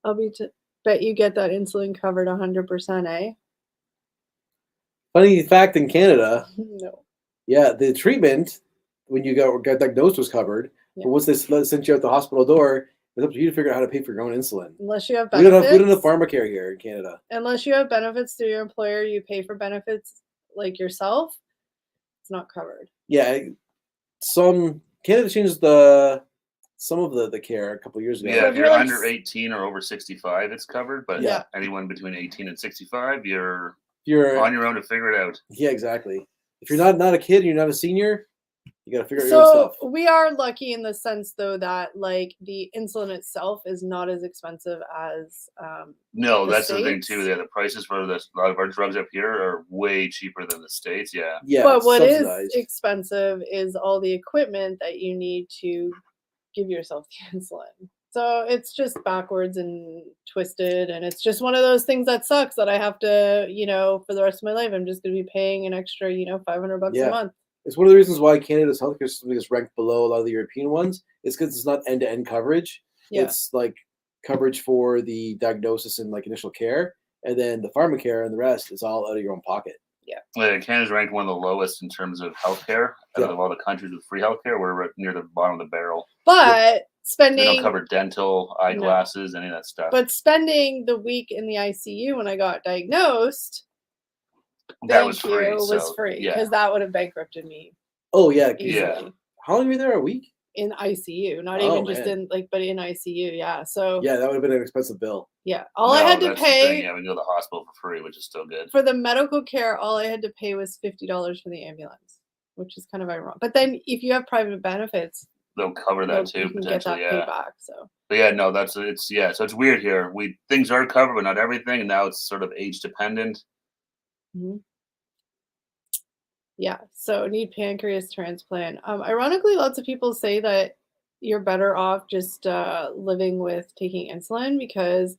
I'll bet you get that insulin covered 100%, eh? Funny fact in Canada, No. yeah, the treatment when you got diagnosed was covered, Yeah. but once they sent you out the hospital door, it's up to you to figure out how to pay for your own insulin. Unless you have We benefits. don't have pharmacare here in Canada. Unless you have benefits through your employer, you pay for benefits like yourself. It's not covered. Yeah, Canada changed some of the care a couple years ago. Yeah, So if if you're you're like under 18 or over 65, it's covered. But Yeah. anyone between 18 and 65, you're You're on your own to figure it out. Yeah, exactly. If you're not a kid and you're not a senior, you got to figure out your own So stuff. we are lucky in the sense though that like the insulin itself is not as expensive as No, the that's the thing States? too. The prices for a lot of our drugs up here are way cheaper than the States. Yeah. Yeah, but it's what is subsidized. expensive is all the equipment that you need to give yourself the insulin. So it's just backwards and twisted, and it's just one of those things that sucks that I have to, for the rest of my life, I'm just going to be paying an extra, $500 Yeah. a month. It's one of the reasons why Canada's healthcare system is ranked below a lot of the European ones. It's because it's not end-to-end coverage. Yeah. It's like coverage for the diagnosis and like initial care, and then the pharmacare and the rest is all out of your own pocket. Canada's ranked one of the lowest in terms of healthcare out of all the countries with free healthcare. We're right near the bottom of the barrel. But We spending don't cover dental, eyeglasses, any of that stuff. But spending the week in the ICU when I got diagnosed, that was thank you, free. was So, free yeah. because that would have bankrupted me Oh yeah, easily How long were you there? A week? in ICU, not Oh, even just man. but in ICU. Yeah. So Yeah, that would have been an expensive bill. yeah, all I had to that's the thing. pay Yeah, we go to the hospital for free, which is still good. for the medical care, all I had to pay was $50 for the ambulance, which is kind of ironic. But then if you have private benefits, They'll cover that too, you can get potentially. that Yeah. payback. So But yeah, no, so it's weird here. Things are covered, but not everything, and now it's sort of age dependent. mhm. Yeah, so need pancreas transplant. Ironically, lots of people say that you're better off just living with taking insulin because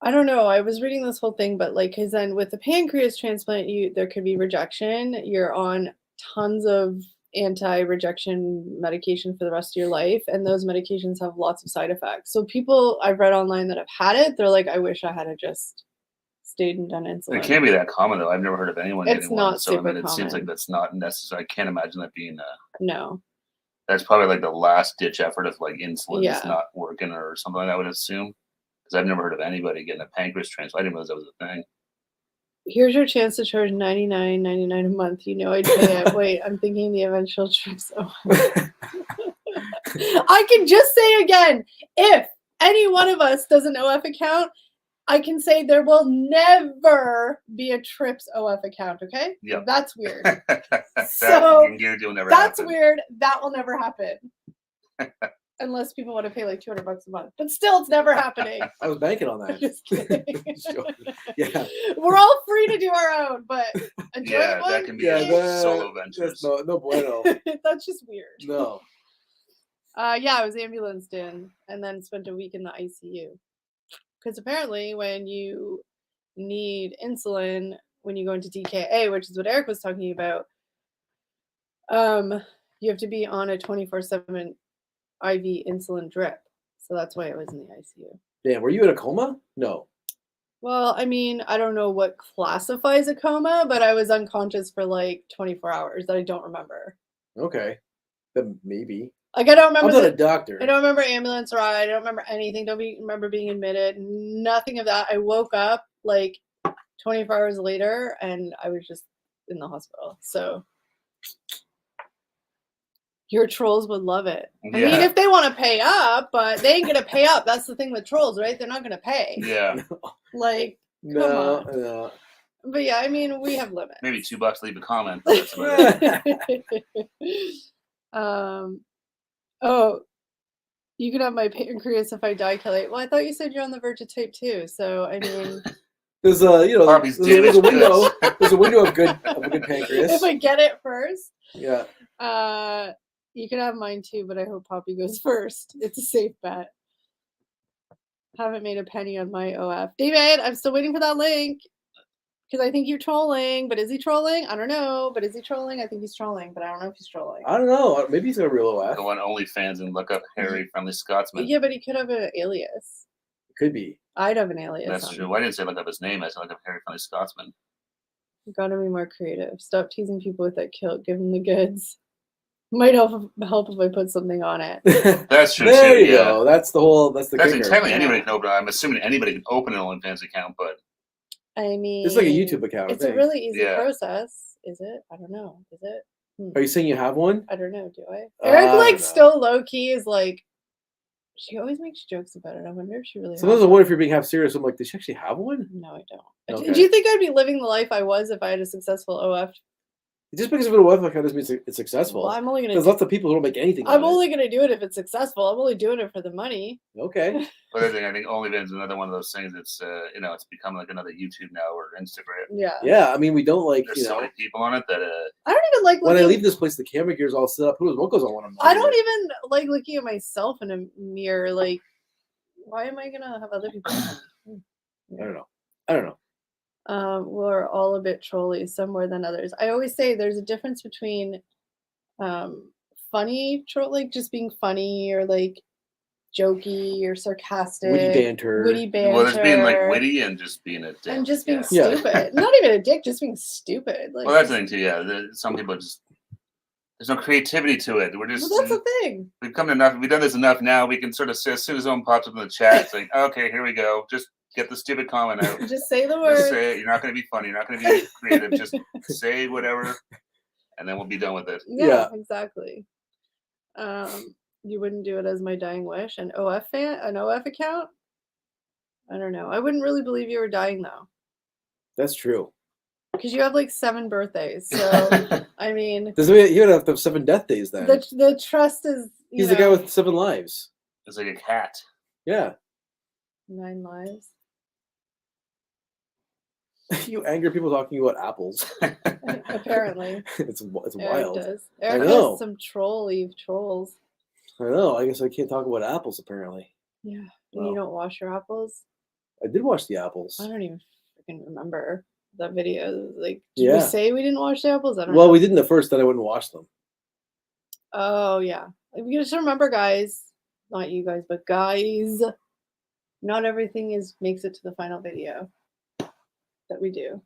I don't know. I was reading this whole thing, but like, because then with the pancreas transplant, there could be rejection. You're on tons of anti-rejection medication for the rest of your life, and those medications have lots of side effects. So people I've read online that have had it, they're like, I wish I had just stayed and done insulin. It can't be that common though. I've never heard of anyone It's getting not one. So I mean, super it seems like common. that's not necessary. I can't imagine that being No. that's probably like the last ditch effort if like insulin is Yeah. not working or something like that, I would assume. Because I've never heard of anybody getting a pancreas transplant. I didn't realize that was a thing. Here's your chance to charge $99.99 a month. You know I'd pay it. Wait, I'm thinking the eventual trips. Oh. I can just say again, if any one of us does an OF account, I can say there will never be a Trips OF account, okay? Yep. That's weird. So will never That's happen. weird. That will never happen. Unless people want to pay like $200 a month. But still, it's never happening. I was banking on I'm that. just kidding. Yeah. We're all free to do our own, but a joint Yeah, one, that can be Yeah, solo that's ventures. no bueno. that's just weird. No. Yeah, I was ambulanced in and then spent a week in the ICU. Because apparently when you need insulin, when you go into DKA, which is what Eric was talking about, you have to be on a 24/7 IV insulin drip. So that's why I was in the ICU. Damn, were you in a coma? No. Well, I mean, I don't know what classifies a coma, but I was unconscious for like 24 hours that I don't remember. Okay. Then maybe. Like I don't remember. I'm not a doctor. I don't remember ambulance ride. I don't remember anything. Remember being admitted. Nothing of that. I woke up like 24 hours later, and I was just in the hospital. So your trolls would love it. I mean, if they want to pay up, but they ain't gonna pay up. That's the thing with trolls, right? They're not gonna pay. Yeah. Like, No. But yeah, I mean, we have limits. Maybe $2 to leave a comment. But that's about it. Oh, you can have my pancreas if I die, Kelly. Well, I thought you said you're on the verge of type 2. So I mean, There's a Poppy's there's a damaged window. goods. There's a window of a good pancreas. if I get it first, Yeah. you can have mine too. But I hope Poppy goes first. It's a safe bet. Haven't made a penny on my OF. David, I'm still waiting for that link. Because I think you're trolling, but is he trolling? I don't know. But is he trolling? I think he's trolling, but I don't know if he's trolling. I don't know. Maybe he's got a real OF. Go on OnlyFans and look up Harry Friendly Scotsman. Yeah, but he could have an alias. Could be. I'd have an alias. That's true. Well, I didn't say look up his name. I said look up Harry Friendly Scotsman. You gotta be more creative. Stop teasing people with that kilt. Give them the goods. Might help if I put something on it. That's true. There too, you go. That's the That's kicker. technically anybody can open. I'm assuming anybody can open an OnlyFans account, but I mean, It's like a YouTube account. It's a really easy Yeah. process. Is it? I don't know. Is it? Are you saying you have one? I don't know. Do I? I Eric don't like know. still low key is like. She always makes jokes about it. I wonder if she really. Sometimes has I one. wonder if you're being half serious. I'm like, does she actually have one? No, I don't. Okay. Do you think I'd be living the life I was if I had a successful OF? Just because of an OF account doesn't mean it's successful. Well, I'm only gonna. There's lots of people who don't make anything. I'm on it. only gonna do it if it's successful. I'm only doing it for the money. Okay. other thing, I think OnlyFans is another one of those things. It's it's become like another YouTube now or Instagram. Yeah. Yeah, I mean, we don't like There's so many people on it that I don't even like when looking. I leave this place, the camera gear's all set up. Who knows what goes on when I'm not I here. don't even like looking at myself in a mirror. Like, why am I gonna have other people? I don't know. We're all a bit trolly, some more than others. I always say there's a difference between funny troll, like just being funny or like jokey or sarcastic, Witty banter. well, there's being like witty and just being a dick. and just being Yeah. stupid. Not even a dick, just being stupid. Like, Well, that's the thing too. Yeah, some people just there's no creativity to it. We're just well, that's the thing. we've come to enough. We've done this enough now. We can sort of say as soon as someone pops up in the chat, it's like, okay, here we go. Just get the stupid comment out. Just say the Just word. say it. You're not going to be funny. You're not going to be creative. Just say whatever, and then we'll be done with it. Yeah, exactly. You wouldn't do it as my dying wish. An OF account? I don't know. I wouldn't really believe you were dying though. That's true. Because you have like 7 birthdays. So I mean Does he would have to have 7 death days then? the trust is He's the guy with 7 lives. It's like a cat. Yeah. 9 lives. You angry people talking about apples. Apparently. it's Eric wild. does. I Eric know. has some trolls. I know. I guess I can't talk about apples apparently. Yeah. And Wow. you don't wash your apples? I did watch the apples. I don't even freaking remember that video. Like, did we Yeah. say we didn't wash the apples? I don't Well, know. we didn't at first, then I wouldn't wash them. Oh yeah. You just remember, guys, not you guys, but guys, not everything makes it to the final video that we do.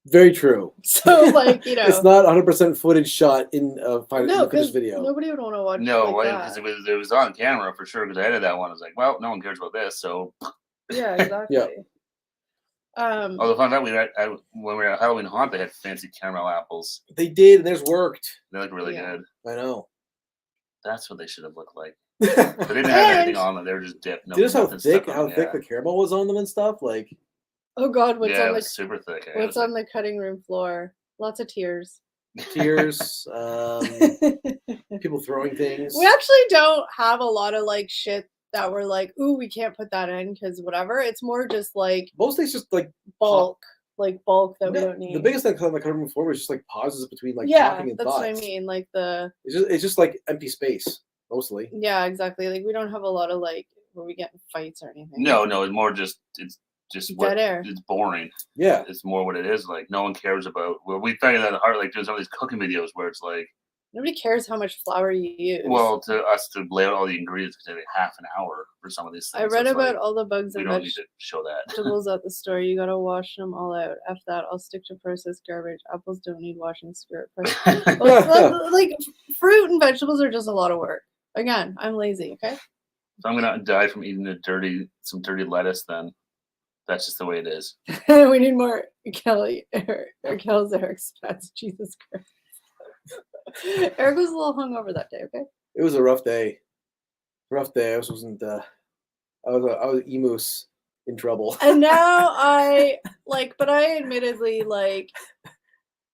Very true. So like, you know, It's not 100% footage shot in a no, finished because video. nobody would want to watch No, like because that. it was on camera for sure. Because I edited that one. I was like, well, no one cares about this. So, Yeah, exactly. although fun fact, when we were at Halloween Haunt, they had fancy caramel apples. They did, and theirs worked. They look really Yeah. good. I know. That's what they should have looked like. Did But they didn't have anything And- on them. They were just dipped. you notice how nothing stuck thick on them, the caramel was on them and stuff? Like, Oh God, what's yeah, on it the was super thick. It what's was on the cutting room floor? Lots of tears. tears, We people throwing things. actually don't have a lot of like shit that we're like, ooh, we can't put that in because whatever. It's more just like Mostly it's just like bulk that we No, don't need. The biggest thing on the cutting room floor was just like pauses between like yeah, talking and that's thoughts. what I mean. Like It's just like empty space mostly. yeah, exactly. Like we don't have a lot of like where we get in fights or anything. No, it's more just it's what Dead air. it's boring. Yeah. It's more what it is. Like no one cares about. Well, we found that hard. Like doing some of these cooking videos where it's like, Nobody cares how much flour you use. well, to us to lay out all the ingredients can take like half an hour for some of these things. I read So it's about like, all the bugs we and don't need to show that. vegetables at the store. You gotta wash them all out. After that, I'll stick to processed garbage. Apples don't need washing. Spirit. Like fruit and vegetables are just a lot of work. Again, I'm lazy. Okay. If I'm gonna die from eating some dirty lettuce, then that's just the way it is. We need more Kelly or Kel's Eric's pets. Jesus Christ. Eric was a little hungover that day. Okay. It was a rough day. I was wasn't I was emus in trouble. And now I but I admittedly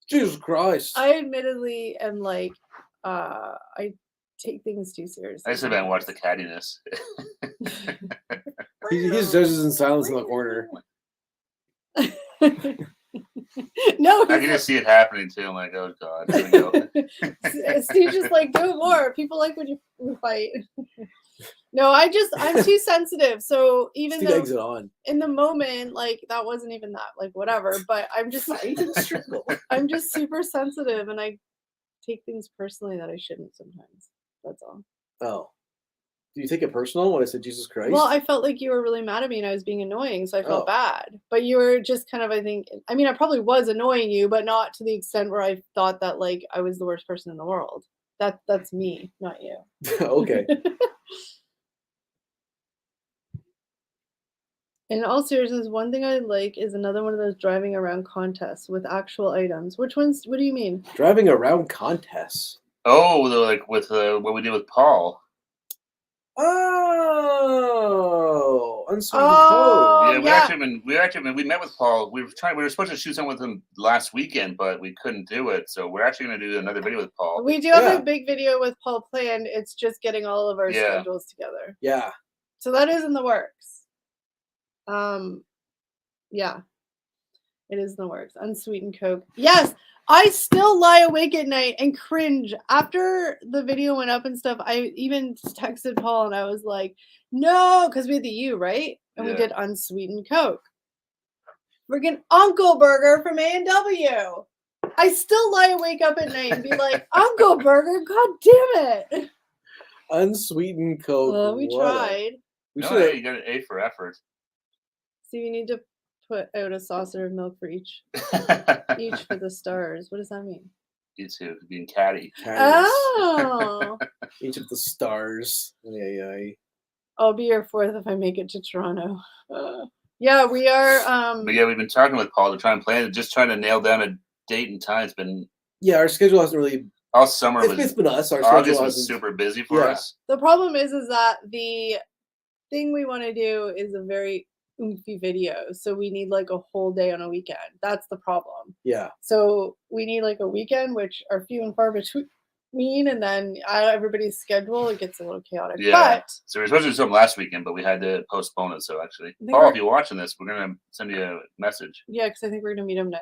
Jesus Christ. I admittedly am I take things too seriously. I just sit back and watch the cattiness. He just judges in silence in the corner. No, I can just see it happening too. I'm like, oh god, here we go. Steve's just like, do it more. People like when you fight. No, I'm too sensitive. So even Steve though exit on. in the moment, that wasn't even that, whatever. But I'm just I'm just super sensitive, and I take things personally that I shouldn't sometimes. That's all. Oh. Do you take it personal when I said Jesus Christ? Well, I felt like you were really mad at me and I was being annoying, so I felt Oh. bad. But you were just kind of, I probably was annoying you, but not to the extent where I thought that I was the worst person in the world. That's me, not you. Okay. In all seriousness, one thing I like is another one of those driving around contests with actual items. Which ones? What do you mean? Driving around contests. Oh, like with what we did with Paul. Oh, unsweetened Oh, code. Yeah, we actually met with Paul. We were supposed to shoot something with him last weekend, but we couldn't do it. So we're actually going to do another video with Paul. We do have a big video with Paul planned. It's just getting all of our schedules together. Yeah. So that is in the works. Yeah, it is in the works. Unsweetened Coke. Yes, I still lie awake at night and cringe. After the video went up and stuff, I even texted Paul and I was like, no, because we had the U, right? And we did unsweetened Coke. Freaking Uncle Burger from A&W. I still lie awake up at night and be like, Uncle Burger, god damn it. Unsweetened Coke. Well, we tried. We No, should you got an A for effort. So you need to put out a saucer of milk for each for the stars. What does that mean? You too, being catty. Oh. Each of the stars. Yeah. I'll be your fourth if I make it to Toronto. Yeah, we are. But yeah, we've been talking with Paul to try and plan it, just trying to nail down a date and time. It's been our schedule hasn't really. all summer. It's been us. Our August schedule was hasn't. super busy for us. The problem is that the thing we want to do is a very oomphy video, so we need a whole day on a weekend. That's the problem. Yeah. So we need a weekend, which are few and far between, and then everybody's schedule, it gets a little chaotic. Yeah. But So we were supposed to do something last weekend, but we had to postpone it. So actually, think Paul, if you're watching this, we're gonna send you a message. yeah, because I think we're gonna meet him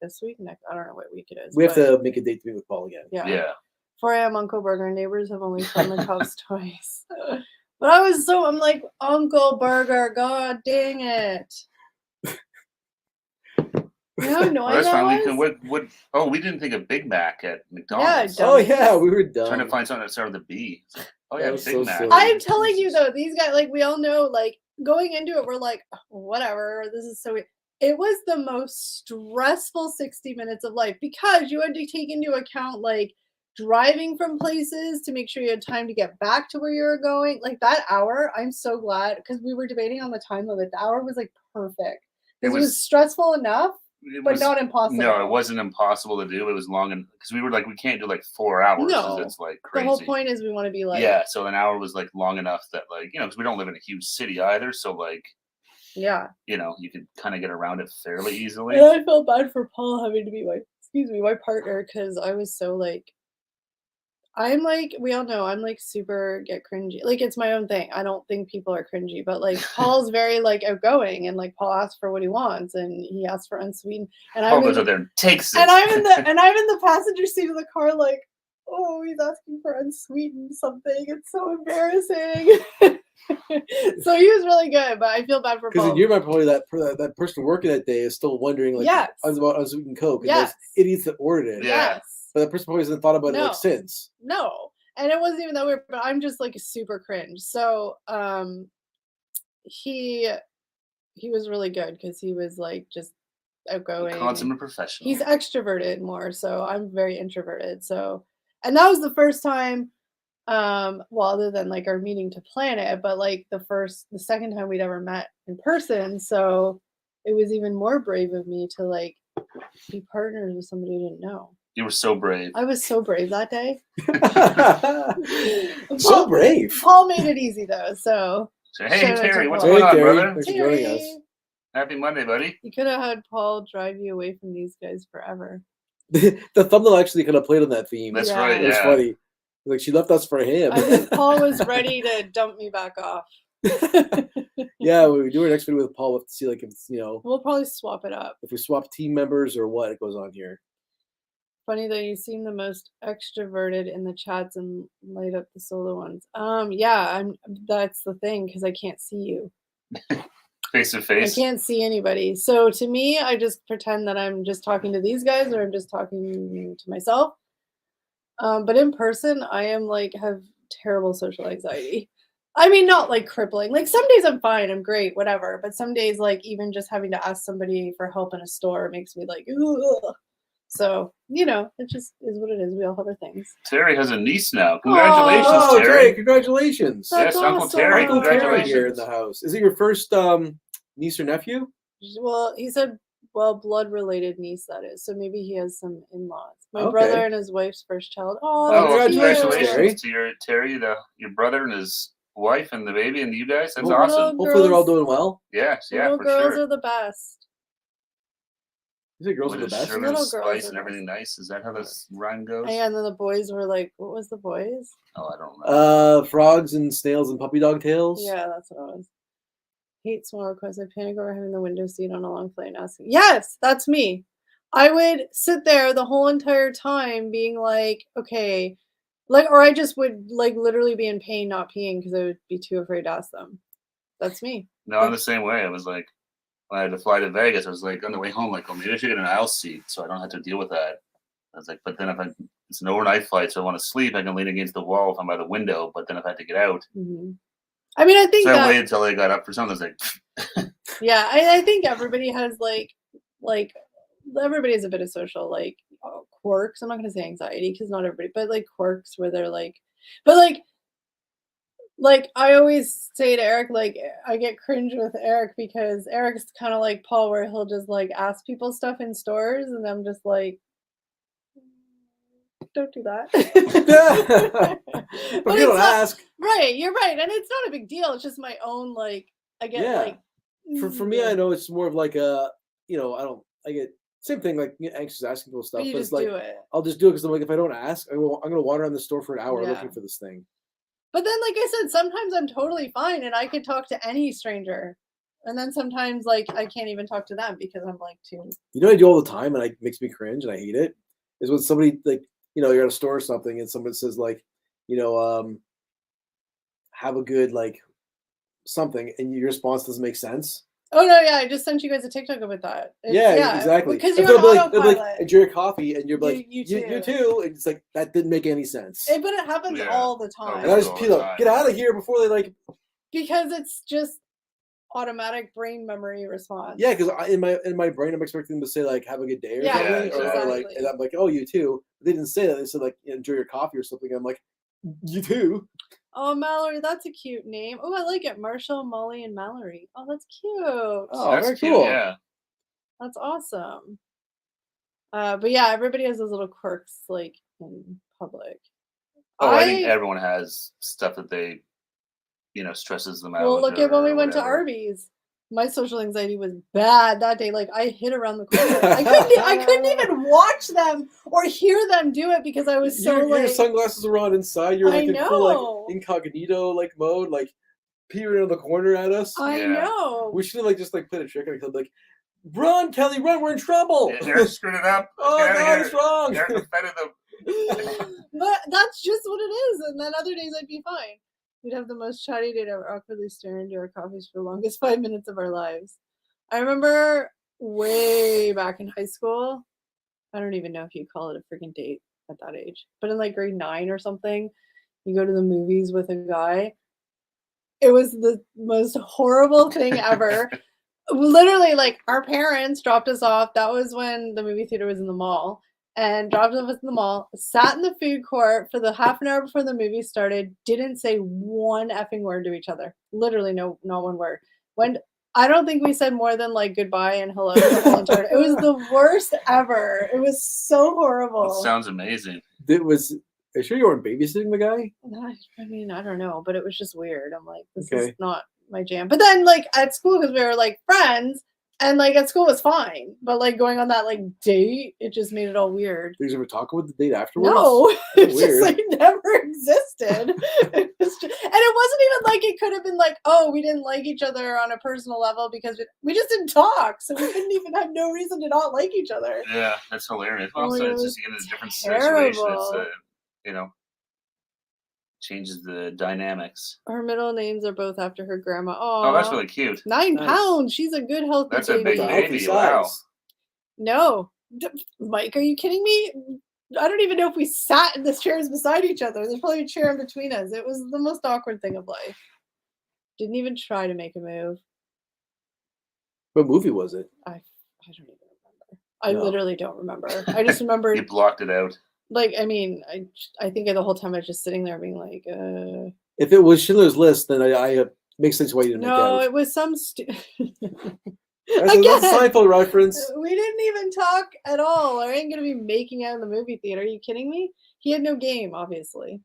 this week. I don't know what week it is. We have to make a date to meet with Paul again. Yeah. 4 a.m. Uncle Burger. Neighbors have only shown the cops twice. But I'm like, Uncle Burger, god dang it. You know how annoying Well, that's that fine. was? We didn't think of Big Mac at McDonald's. Yeah, Oh yeah, we were done. Trying to find something that started with a B. Oh That yeah, was Big so Mac. silly. I'm telling you though, these guys, we all know, going into it, we're like, whatever, this is so weird. It was the most stressful 60 minutes of life because you had to take into account driving from places to make sure you had time to get back to where you were going. That hour, I'm so glad, because we were debating on the time limit. The hour was perfect. It was stressful enough, but not impossible. No, it wasn't impossible to do. It was long, because we were we can't do 4 hours. No, it's the crazy. whole point is we want to be yeah. So an hour was long enough that because we don't live in a huge city either. So yeah, you could kind of get around it fairly easily. And I felt bad for Paul having to be my partner, because I was so I'm we all know I'm super get cringy. It's my own thing. I don't think people are cringy, but Paul's very outgoing, and Paul asks for what he wants, and he asks for unsweetened. And Paul goes out there and takes it. And I'm in the passenger seat of the car, oh, he's asking for unsweetened something. It's so embarrassing. So he was really good, but I feel bad for Paul. Because in your mind, probably that person working that day is still wondering about unsweetened Coke. And those idiots that ordered it. Yeah. Yes. But that person probably hasn't thought about it since. No. And it wasn't even that weird, but I'm just super cringe. So he was really good because he was just outgoing. Consummate professional. He's extroverted more, so I'm very introverted. So, and that was the first time, other than our meeting to plan it, but the second time we'd ever met in person. So it was even more brave of me to be partners with somebody who didn't know. You were so brave. I was so brave that day. So brave. Paul made it easy though, so So, hey, Shout out to Terry, what's Paul. going on, Terry. brother? Thanks for joining us. Terry, Happy Monday, buddy. you could have had Paul drive you away from these guys forever. The thumbnail actually kind of played on that theme. That's Yeah. right. It was Yeah. funny. Like she left us for him. I think Paul was ready to dump me back off. Yeah, when we do our next video with Paul, we'll have to see like if it's, We'll probably swap it up. if we swap team members or what goes on here. Funny that you seem the most extroverted in the chats and light up the solo ones. Yeah, that's the thing because I can't see you. Face to I face. can't see anybody. So to me, I just pretend that I'm just talking to these guys or I'm just talking to myself. But in person, I am like have terrible social anxiety. I mean, not like crippling. Like some days I'm fine, I'm great, whatever. But some days, like even just having to ask somebody for help in a store makes me like, ugh. So it just is what it is. We all have our things. Terry has a niece now. Congratulations, Oh, Terry. Terry! Congratulations. That's Yes, Uncle awesome. Terry, Uncle Terry congratulations. here in the house. Is it your first niece or nephew? Well, he said, blood related niece that is. So maybe he has some in-laws. My Okay. brother and his wife's first child. Oh, Oh, well, that's congratulations Terry. to your Terry, your brother and his wife and the baby and you guys. That's Well, awesome. Hopefully they're all girls- doing well. Yes, yeah, Little for girls sure. are the best. You say girls With are the his best? sugar Little and girls spice are and everything nice. Is that how this rhyme goes? And then the boys were like, what was the boys? Oh, I don't know. Frogs and snails and puppy dog tails. Yeah, that's what it was. Hate small requests. I panic over having the window seat on a long flight and asking. Yes, that's me. I would sit there the whole entire time being like, okay, or I just would like literally be in pain not peeing because I would be too afraid to ask them. That's me. No, I'm the same way. I was like, when I had to fly to Vegas, I was like, on the way home, like, oh, maybe I should get an aisle seat so I don't have to deal with that. I was like, but then if it's an overnight flight, so I want to sleep, I can lean against the wall if I'm by the window. But then if I had to get out, Mm-hmm. I mean, I think so I that waited until I got up for something. I was like, yeah, I think everybody has like everybody has a bit of social quirks. I'm not gonna say anxiety because not everybody, but like quirks where they're like, but like I always say to Eric, like I get cringe with Eric because Eric's kind of like Paul, where he'll just like ask people stuff in stores, and I'm just like, don't do that. But But you don't it's not- ask. Right, you're right, and it's not a big deal. It's just my own I get Yeah. like For me, I know it's more of like I get same thing, like anxious asking people stuff. but you But just it's like do it. I'll just do it because I'm like, if I don't ask, I'm gonna wander around the store for an hour Yeah. looking for this thing. But then, like I said, sometimes I'm totally fine and I could talk to any stranger. And then sometimes, like, I can't even talk to them because I'm like too. You know what I do all the time and it makes me cringe and I hate it? Is when somebody like, you're at a store or something and someone says like, have a good like something and your response doesn't make sense. Oh, no, yeah, I just sent you guys a TikTok about that. Yeah, exactly. Because And you're on they'll be like, autopilot. enjoy your coffee and you're like, You you too. too. And it's like, that didn't make any sense. But it happens Yeah. all the Oh, time. And I just all peel the up, time. get out of here before they like, Because it's just automatic brain memory response. yeah, because in my brain I'm expecting them to say like, have a good day or Yeah, something. Or like, exactly. and I'm like, oh, you too. They didn't say that. They said like, enjoy your coffee or something. I'm like, you too. Oh, Mallory, that's a cute name. Oh, I like it. Marshall, Molly, and Mallory. Oh, that's cute. Oh, that's very cute, cool. yeah. That's awesome. But yeah, everybody has those little quirks like in public. Oh, I think everyone has stuff that they, stresses them out. Well, look at when we or went to whatever. Arby's. My social anxiety was bad that day. Like I hid around the corner. I couldn't even watch them or hear them do it because I was so your like. sunglasses were on inside. You're I like in full know. like incognito like mode, like peering around the corner at us. I Yeah. know. We should have like just like played a trick and like, run, Kelly, run! We're in trouble. Yeah, Eric screwed it up. Oh Get out of God, here. it's wrong. Eric offended them. But that's just what it is. And then other days I'd be fine. We'd have the most chatty date ever, awkwardly staring into our coffees for the longest 5 minutes of our lives. I remember way back in high school. I don't even know if you call it a freaking date at that age. But in like grade 9 or something, you go to the movies with a guy. It was the most horrible thing ever. Literally, like our parents dropped us off. That was when the movie theater was in the mall. And dropped us in the mall, sat in the food court for the half an hour before the movie started, didn't say one effing word to each other. Literally, not one word. When I don't think we said more than like goodbye and hello the whole entire. It was the worst ever. It was so horrible. That sounds amazing. Are you sure you weren't babysitting the guy? I mean, I don't know, but it was just weird. I'm like, this Okay. is not my jam. But then like at school, because we were like friends, and like at school was fine. But like going on that like date, it just made it all weird. Did you ever talk about the date afterwards? No, it's just weird. like never existed. And it wasn't even like it could have been like, oh, we didn't like each other on a personal level because we just didn't talk, so we didn't even have no reason to not like each other. Yeah, that's hilarious. Well, Oh, so it it's was just in a different situation. It's terrible. you know, changes the dynamics. Her middle names are both after her grandma. Oh, that's Aw. really cute. 9 Nice. pounds. She's a good healthy That's a baby. big Healthy baby. size. Wow. No, Mike, are you kidding me? I don't even know if we sat in the chairs beside each other. There's probably a chair in between us. It was the most awkward thing of life. Didn't even try to make a move. What movie was it? I don't even remember. I No. literally don't remember. I just remember, You blocked it out. like, I mean, I think the whole time I was just sitting there being like, If it was Schindler's List, then I makes sense why you didn't no, make out. it was some That's a Seinfeld reference. We didn't even talk at all. I ain't gonna be making out in the movie theater. Are you kidding me? He had no game, obviously.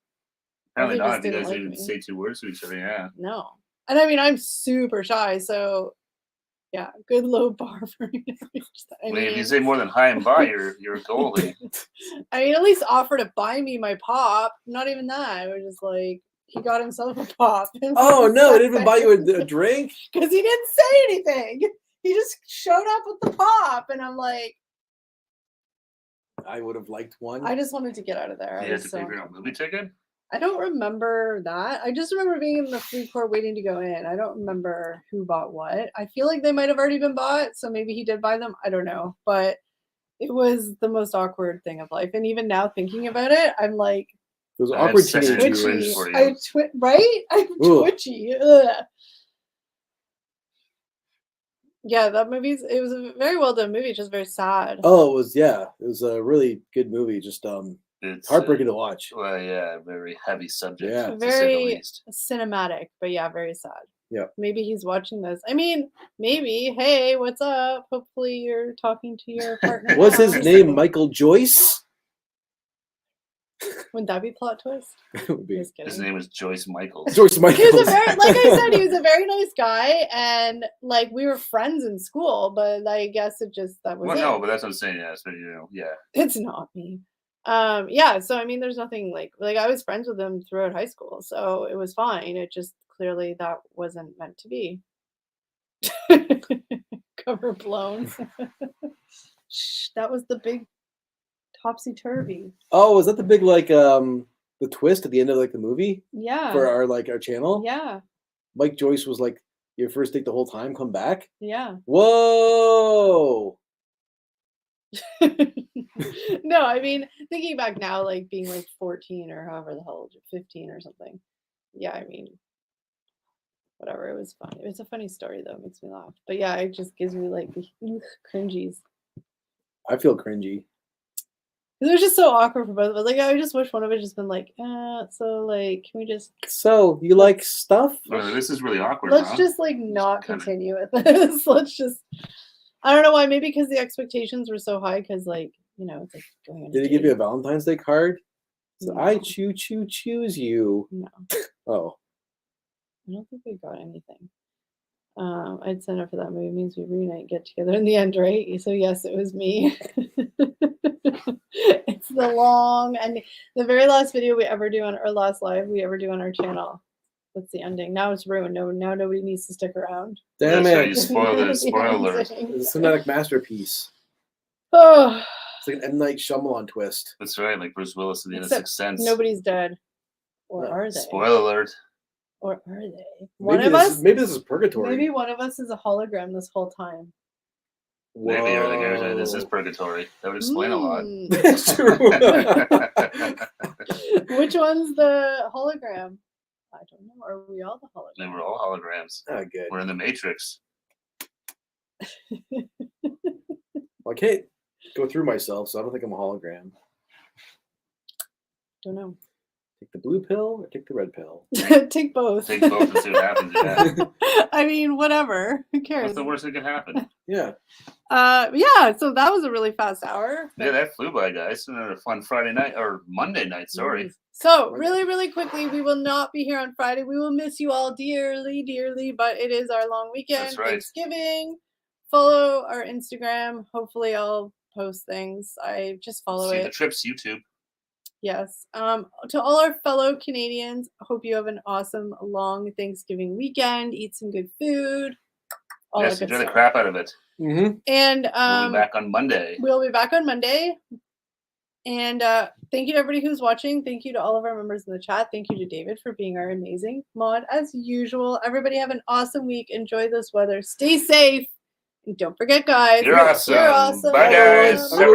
Apparently He not. just If you didn't guys like didn't me. say 2 words to each other, yeah. No. And I mean, I'm super shy, so yeah, good low bar for me. I mean, if you say more than hi and bye, you're a goalie. I mean, at least offer to buy me my pop. Not even that. It was just like he got himself a pop. Oh no, I didn't even buy you a drink. Because he didn't say anything. He just showed up with the pop, and I'm like, I would have liked one. I just wanted to get out of there. You had to pay for your own movie ticket? I don't remember that. I just remember being in the food court waiting to go in. I don't remember who bought what. I feel like they might have already been bought, so maybe he did buy them. I don't know. But it was the most awkward thing of life. And even now thinking about it, I'm like It was I had awkward second teenage twitch years. for you. Right? I'm Ooh. twitchy. Ugh. Yeah, it was a very well done movie, just very sad. Oh, it was a really good movie. Just It's heartbreaking to watch. Well, yeah, very heavy subject, Yeah. to say the Very least. cinematic, but yeah, very sad. Yeah. Maybe he's watching this. I mean, maybe. Hey, what's up? Hopefully you're talking to your partner. What's his now. name? Michael Joyce? Wouldn't that be plot twist? It would be. Just kidding. His name is Joyce Michaels. Joyce He was Michaels. a very, like I said, he was a very nice guy, and like we were friends in school, but I guess that was Well, it. no, but that's what I'm saying. Yeah, so, yeah. It's not me. Yeah, so I mean there's nothing like I was friends with him throughout high school, so it was fine. It just clearly that wasn't meant to be. Cover blown. Shh, that was the big topsy-turvy. Oh, was that the big the twist at the end of the movie Yeah. for our channel? Yeah. Mike Joyce was like your first date the whole time. Come back. Yeah. Whoa. No, I mean, thinking back now, like being like 14 or however the hell, 15 or something. Yeah, I mean, whatever. It was fun. It was a funny story though. It makes me laugh. But yeah, it just gives me like cringies. I feel cringy. It was just so awkward for both of us. Like, I just wish one of us just been like, so like, can we just So you like stuff? This is really awkward. let's huh? just like not kinda- continue with this. Let's just. I don't know why. Maybe because the expectations were so high. Because like it's like going on. Did he give you a Valentine's Day card? So No. I choose you. No. Oh. I don't think we got anything. I'd sign up for that movie. It means we reunite, get together in the end, right? So yes, it was me. It's the long and the very last video we ever do on our last live we ever do on our channel. That's the ending. Now it's ruined. No, now nobody needs to stick around. Damn That's right, it. you spoiled it. The Spoiler alert. ending. It's a cinematic masterpiece. Oh, It's like an M. Night Shyamalan twist. That's right, like Bruce Willis in the end of Except Sixth Sense. nobody's dead. Or No. are they? Spoiler alert. Or are they? One Maybe of this us. is, maybe this is purgatory. Maybe one of us is a hologram this whole time. Maybe you're the guy saying this is Whoa. purgatory. That would explain a lot. Mm. That's true. Which one's the hologram? I don't know. Are we all the They hologram? were all holograms. Ah, good. We're in the Matrix. Well, I can't go through myself, so I don't think I'm a hologram. Don't know. Take the blue pill or take the red pill? Take both. Take both and see what happens. Yeah. I mean, whatever. Who cares? What's the worst that could happen? Yeah. Yeah, so that was a really fast hour. Yeah, that flew by, guys. Another fun Friday night or Monday night. Sorry. So really, really quickly, we will not be here on Friday. We will miss you all dearly, dearly, but it is our long weekend, That's right. Thanksgiving. Follow our Instagram. Hopefully I'll post things. I just follow See it. the trips YouTube. Yes. To all our fellow Canadians, hope you have an awesome long Thanksgiving weekend. Eat some good food. All Yes, that good enjoy the stuff. crap out of it. Mm-hmm. And We'll be back on Monday. we'll be back on Monday. And thank you to everybody who's watching. Thank you to all of our members in the chat. Thank you to David for being our amazing mod as usual. Everybody have an awesome week. Enjoy this weather. Stay safe. And don't forget, guys. You're awesome. You're awesome. Bye, guys. Have a good